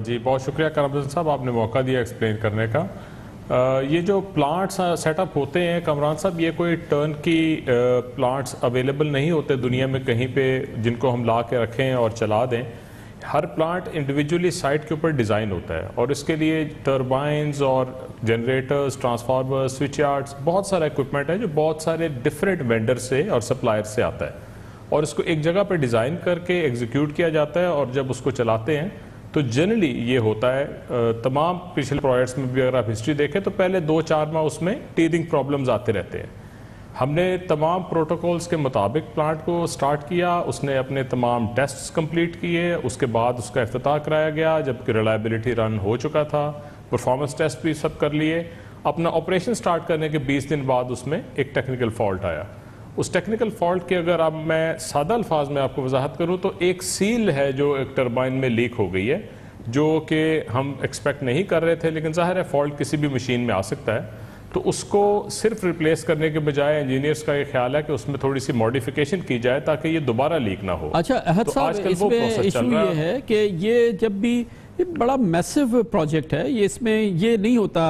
جی بہت شکریہ کامران صاحب، آپ نے موقع دیا ایکسپلین کرنے کا۔ یہ جو پلانٹس سیٹ اپ ہوتے ہیں کامران صاحب، یہ کوئی ٹرن کی پلانٹس اویلیبل نہیں ہوتے دنیا میں کہیں پہ جن کو ہم لا کے رکھیں اور چلا دیں۔ ہر پلانٹ انڈیویجولی سائٹ کے اوپر ڈیزائن ہوتا ہے اور اس کے لیے ٹربائنز اور جنریٹرز، ٹرانسفارمرز، سوئچ یارڈز، بہت سارا اکوپمنٹ ہے جو بہت سارے ڈفرینٹ وینڈر سے اور سپلائر سے آتا ہے، اور اس کو ایک جگہ پہ ڈیزائن کر کے ایگزیکیوٹ کیا جاتا ہے، اور جب اس کو چلاتے ہیں تو جنرلی یہ ہوتا ہے تمام پچھلے پروجیکٹس میں بھی اگر آپ ہسٹری دیکھیں تو پہلے 2-4 ماہ اس میں ٹیدنگ پرابلمز آتے رہتے ہیں۔ ہم نے تمام پروٹوکولز کے مطابق پلانٹ کو سٹارٹ کیا، اس نے اپنے تمام ٹیسٹس کمپلیٹ کیے، اس کے بعد اس کا افتتاح کرایا گیا جبکہ ریلائبلٹی رن ہو چکا تھا، پرفارمنس ٹیسٹ بھی سب کر لیے۔ اپنا آپریشن سٹارٹ کرنے کے 20 دن بعد اس میں ایک ٹیکنیکل فالٹ آیا۔ اس ٹیکنیکل فالٹ کے اگر اب میں سادہ الفاظ میں آپ کو وضاحت کروں تو ایک سیل ہے جو ایک ٹربائن میں لیک ہو گئی ہے، جو کہ ہم ایکسپیکٹ نہیں کر رہے تھے، لیکن ظاہر ہے فالٹ کسی بھی مشین میں آ سکتا ہے، تو اس کو صرف ریپلیس کرنے کے بجائے انجینئرز کا یہ خیال ہے کہ اس میں تھوڑی سی ماڈیفیکیشن کی جائے تاکہ یہ دوبارہ لیک نہ ہو۔ اچھا احد صاحب، اس میں ایشو یہ ہے کہ یہ جب بھی بڑا میسو پروجیکٹ ہے، یہ اس میں یہ نہیں ہوتا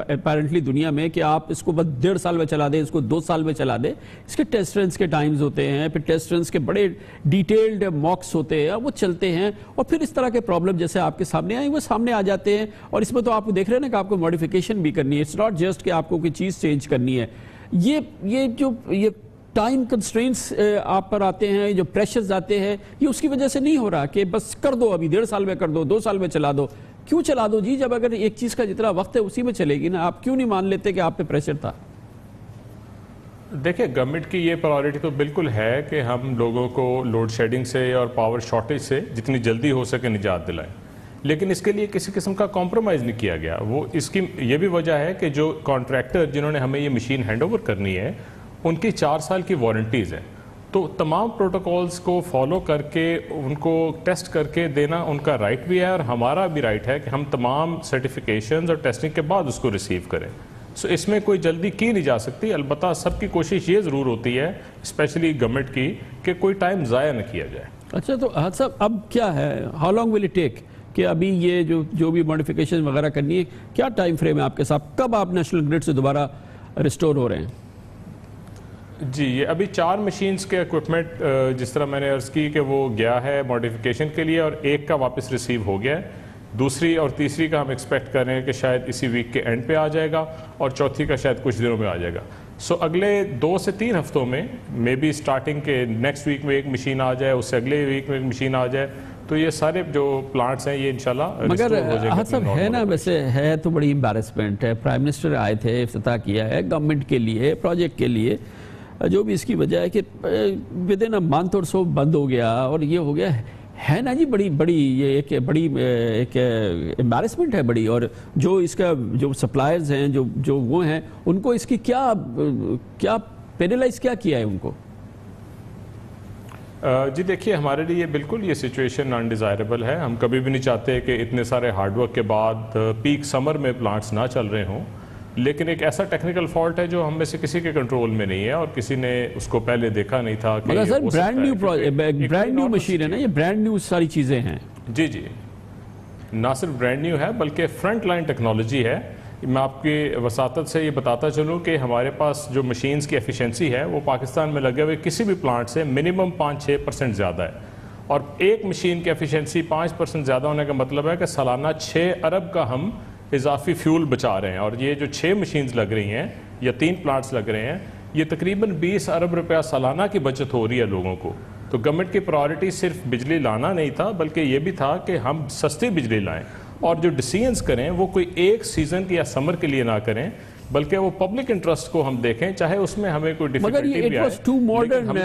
اپیرنٹلی دنیا میں کہ آپ اس کو بس 1.5 سال میں چلا دیں، اس کو 2 سال میں چلا دیں۔ اس کے ٹیسٹ رنس کے ٹائمز ہوتے ہیں، پھر ٹیسٹ رنس کے بڑے ڈیٹیلڈ موکس ہوتے ہیں، وہ چلتے ہیں، اور پھر اس طرح کے پرابلم جیسے آپ کے سامنے آئیں وہ سامنے آ جاتے ہیں، اور اس میں تو آپ کو دیکھ رہے ہیں نا کہ آپ کو ماڈیفیکیشن بھی کرنی ہے، اٹس ناٹ جسٹ کہ آپ کو کوئی چیز چینج کرنی ہے۔ یہ ٹائم کنسٹرینٹس آپ پر آتے ہیں، جو پریشرز آتے ہیں، یہ اس کی وجہ سے نہیں ہو رہا کہ بس کر دو، ابھی 1.5 سال میں کر دو، 2 سال میں چلا دو۔ کیوں چلا دو جی؟ جب اگر ایک چیز کا جتنا وقت ہے اسی میں چلے گی نا، آپ کیوں نہیں مان لیتے کہ آپ پہ پریشر تھا؟ دیکھیں گورنمنٹ کی یہ پرائیورٹی تو بالکل ہے کہ ہم لوگوں کو لوڈ شیڈنگ سے اور پاور شارٹیج سے جتنی جلدی ہو سکے نجات دلائیں، لیکن اس کے لیے کسی قسم کا کمپرومائز نہیں کیا گیا۔ وہ اس کی یہ بھی وجہ ہے کہ جو کانٹریکٹر جنہوں نے ہمیں یہ مشین ہینڈ اوور کرنی ہے ان کی 4 سال کی وارنٹیز ہیں، تو تمام پروٹوکولز کو فالو کر کے ان کو ٹیسٹ کر کے دینا ان کا رائٹ بھی ہے، اور ہمارا بھی رائٹ ہے کہ ہم تمام سرٹیفیکیشنز اور ٹیسٹنگ کے بعد اس کو ریسیو کریں۔ سو اس میں کوئی جلدی کی نہیں جا سکتی، البتہ سب کی کوشش یہ ضرور ہوتی ہے اسپیشلی گورنمنٹ کی کہ کوئی ٹائم ضائع نہ کیا جائے۔ اچھا تو احد صاحب اب کیا ہے، how long will it take کہ ابھی یہ جو بھی ماڈیفیکیشن وغیرہ کرنی ہے کیا ٹائم فریم ہے آپ کے ساتھ, کب آپ نیشنل گریڈ سے دوبارہ ریسٹور ہو رہے ہیں؟ جی یہ ابھی 4 مشینز کے اکوپمنٹ جس طرح میں نے عرض کی کہ وہ گیا ہے ماڈیفیکیشن کے لیے اور ایک کا واپس ریسیو ہو گیا ہے, دوسری اور تیسری کا ہم ایکسپیکٹ کر رہے ہیں کہ شاید اسی ویک کے اینڈ پہ آ جائے گا اور چوتھی کا شاید کچھ دنوں میں آ جائے گا. سو اگلے 2 سے 3 ہفتوں میں مے بی اسٹارٹنگ کے نیکسٹ ویک میں ایک مشین آ جائے, اس سے اگلے ویک میں ایک مشین آ جائے, تو یہ سارے جو پلانٹس ہیں یہ انشاءاللہ مگر احد صاحب ہے نا, ویسے ہے تو بڑی امبیرسمنٹ ہے, پرائم منسٹر آئے تھے, افتتاح کیا ہے گورنمنٹ کے لیے, پروجیکٹ کے لیے, جو بھی اس کی وجہ ہے کہ ود ان اے منتھ اور سو بند ہو گیا اور یہ ہو گیا ہے نا جی, بڑی یہ ایک بڑی ایک امبیرسمنٹ ہے بڑی. اور جو اس کا جو سپلائرز ہیں جو وہ ہیں ان کو اس کی کیا پینلائز کیا ہے ان کو؟ جی دیکھیے ہمارے لیے بالکل یہ سچویشن انڈیزائربل ہے. ہم کبھی بھی نہیں چاہتے کہ اتنے سارے ہارڈ ورک کے بعد پیک سمر میں پلانٹس نہ چل رہے ہوں, لیکن ایک ایسا ٹیکنیکل فالٹ ہے جو ہم میں سے کسی کے کنٹرول میں نہیں ہے اور کسی نے اس کو پہلے دیکھا نہیں تھا. مگر سر برانڈ نیو مشین ہے نا, یہ برانڈ نیو ساری چیزیں ہیں. جی نہ صرف برانڈ نیو ہے بلکہ فرنٹ لائن ٹیکنالوجی ہے. میں آپ کی وساطت سے یہ بتاتا چلوں کہ ہمارے پاس جو مشینز کی ایفیشنسی ہے وہ پاکستان میں لگے ہوئے کسی بھی پلانٹ سے منیمم 5-6% زیادہ ہے, اور ایک مشین کی ایفیشنسی 5% زیادہ ہونے کا مطلب ہے کہ سالانہ 6 ارب کا ہم اضافی فیول بچا رہے ہیں. اور یہ جو 6 مشینز لگ رہی ہیں یا 3 پلانٹس لگ رہے ہیں, یہ تقریباً 20 ارب روپیہ سالانہ کی بچت ہو رہی ہے لوگوں کو. تو گورنمنٹ کی پرائورٹی صرف بجلی لانا نہیں تھا بلکہ یہ بھی تھا کہ ہم سستی بجلی لائیں, اور جو ڈیسیژنز کریں وہ کوئی ایک سیزن کی یا سمر کے لیے نہ کریں بلکہ وہ پبلک انٹرسٹ کو ہم دیکھیں, چاہے اس میں ہمیں کوئی ڈیفیکلٹی بھی آئے. مگر یہ ٹو ماڈرن,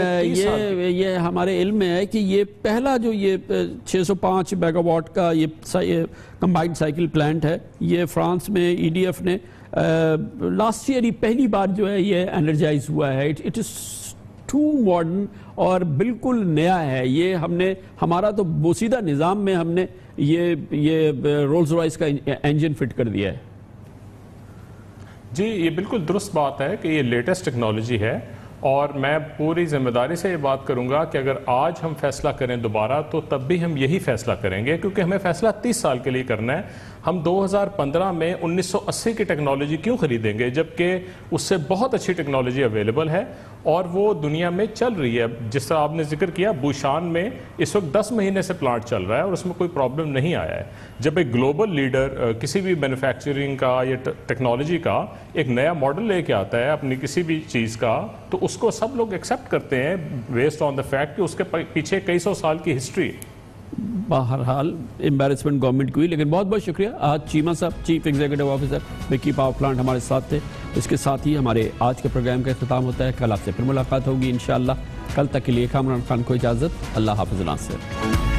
یہ ہمارے علم میں ہے کہ یہ پہلا جو یہ 605 میگا واٹ کا یہ کمبائنڈ سائیکل پلانٹ ہے, یہ فرانس میں EDF نے لاسٹ ایئر پہلی بار جو ہے یہ انرجائز ہوا ہے. اٹ از ٹو ماڈرن اور بالکل نیا ہے. یہ ہم نے ہمارا تو بوسیدہ نظام میں ہم نے یہ رولز رائس کا انجن فٹ کر دیا ہے. جی یہ بالکل درست بات ہے کہ یہ لیٹسٹ ٹیکنالوجی ہے, اور میں پوری ذمہ داری سے یہ بات کروں گا کہ اگر آج ہم فیصلہ کریں دوبارہ تو تب بھی ہم یہی فیصلہ کریں گے, کیونکہ ہمیں فیصلہ 30 سال کے لیے کرنا ہے. ہم 2015 میں 1980 کی ٹیکنالوجی کیوں خریدیں گے جبکہ اس سے بہت اچھی ٹیکنالوجی اویلیبل ہے اور وہ دنیا میں چل رہی ہے. جس طرح آپ نے ذکر کیا بوشان میں اس وقت 10 مہینے سے پلانٹ چل رہا ہے اور اس میں کوئی پرابلم نہیں آیا ہے. جب ایک گلوبل لیڈر کسی بھی مینوفیکچرنگ کا یا ٹیکنالوجی کا ایک نیا ماڈل لے کے آتا ہے اپنی کسی بھی چیز کا, تو اس کو سب لوگ ایکسیپٹ کرتے ہیں بیسڈ آن دا فیکٹ کہ اس کے پیچھے کئی سو سال کی ہسٹری. بہرحال امبیرسمنٹ گورنمنٹ کی ہوئی, لیکن بہت بہت شکریہ. آج چیمہ صاحب چیف ایگزیکٹو آفیسر مکی پاور پلانٹ ہمارے ساتھ تھے. اس کے ساتھ ہی ہمارے آج کے پروگرام کا اختتام ہوتا ہے. کل آپ سے پھر ملاقات ہوگی انشاءاللہ. کل تک کے لیے کامران خان کو اجازت. اللہ حافظ. ناصر.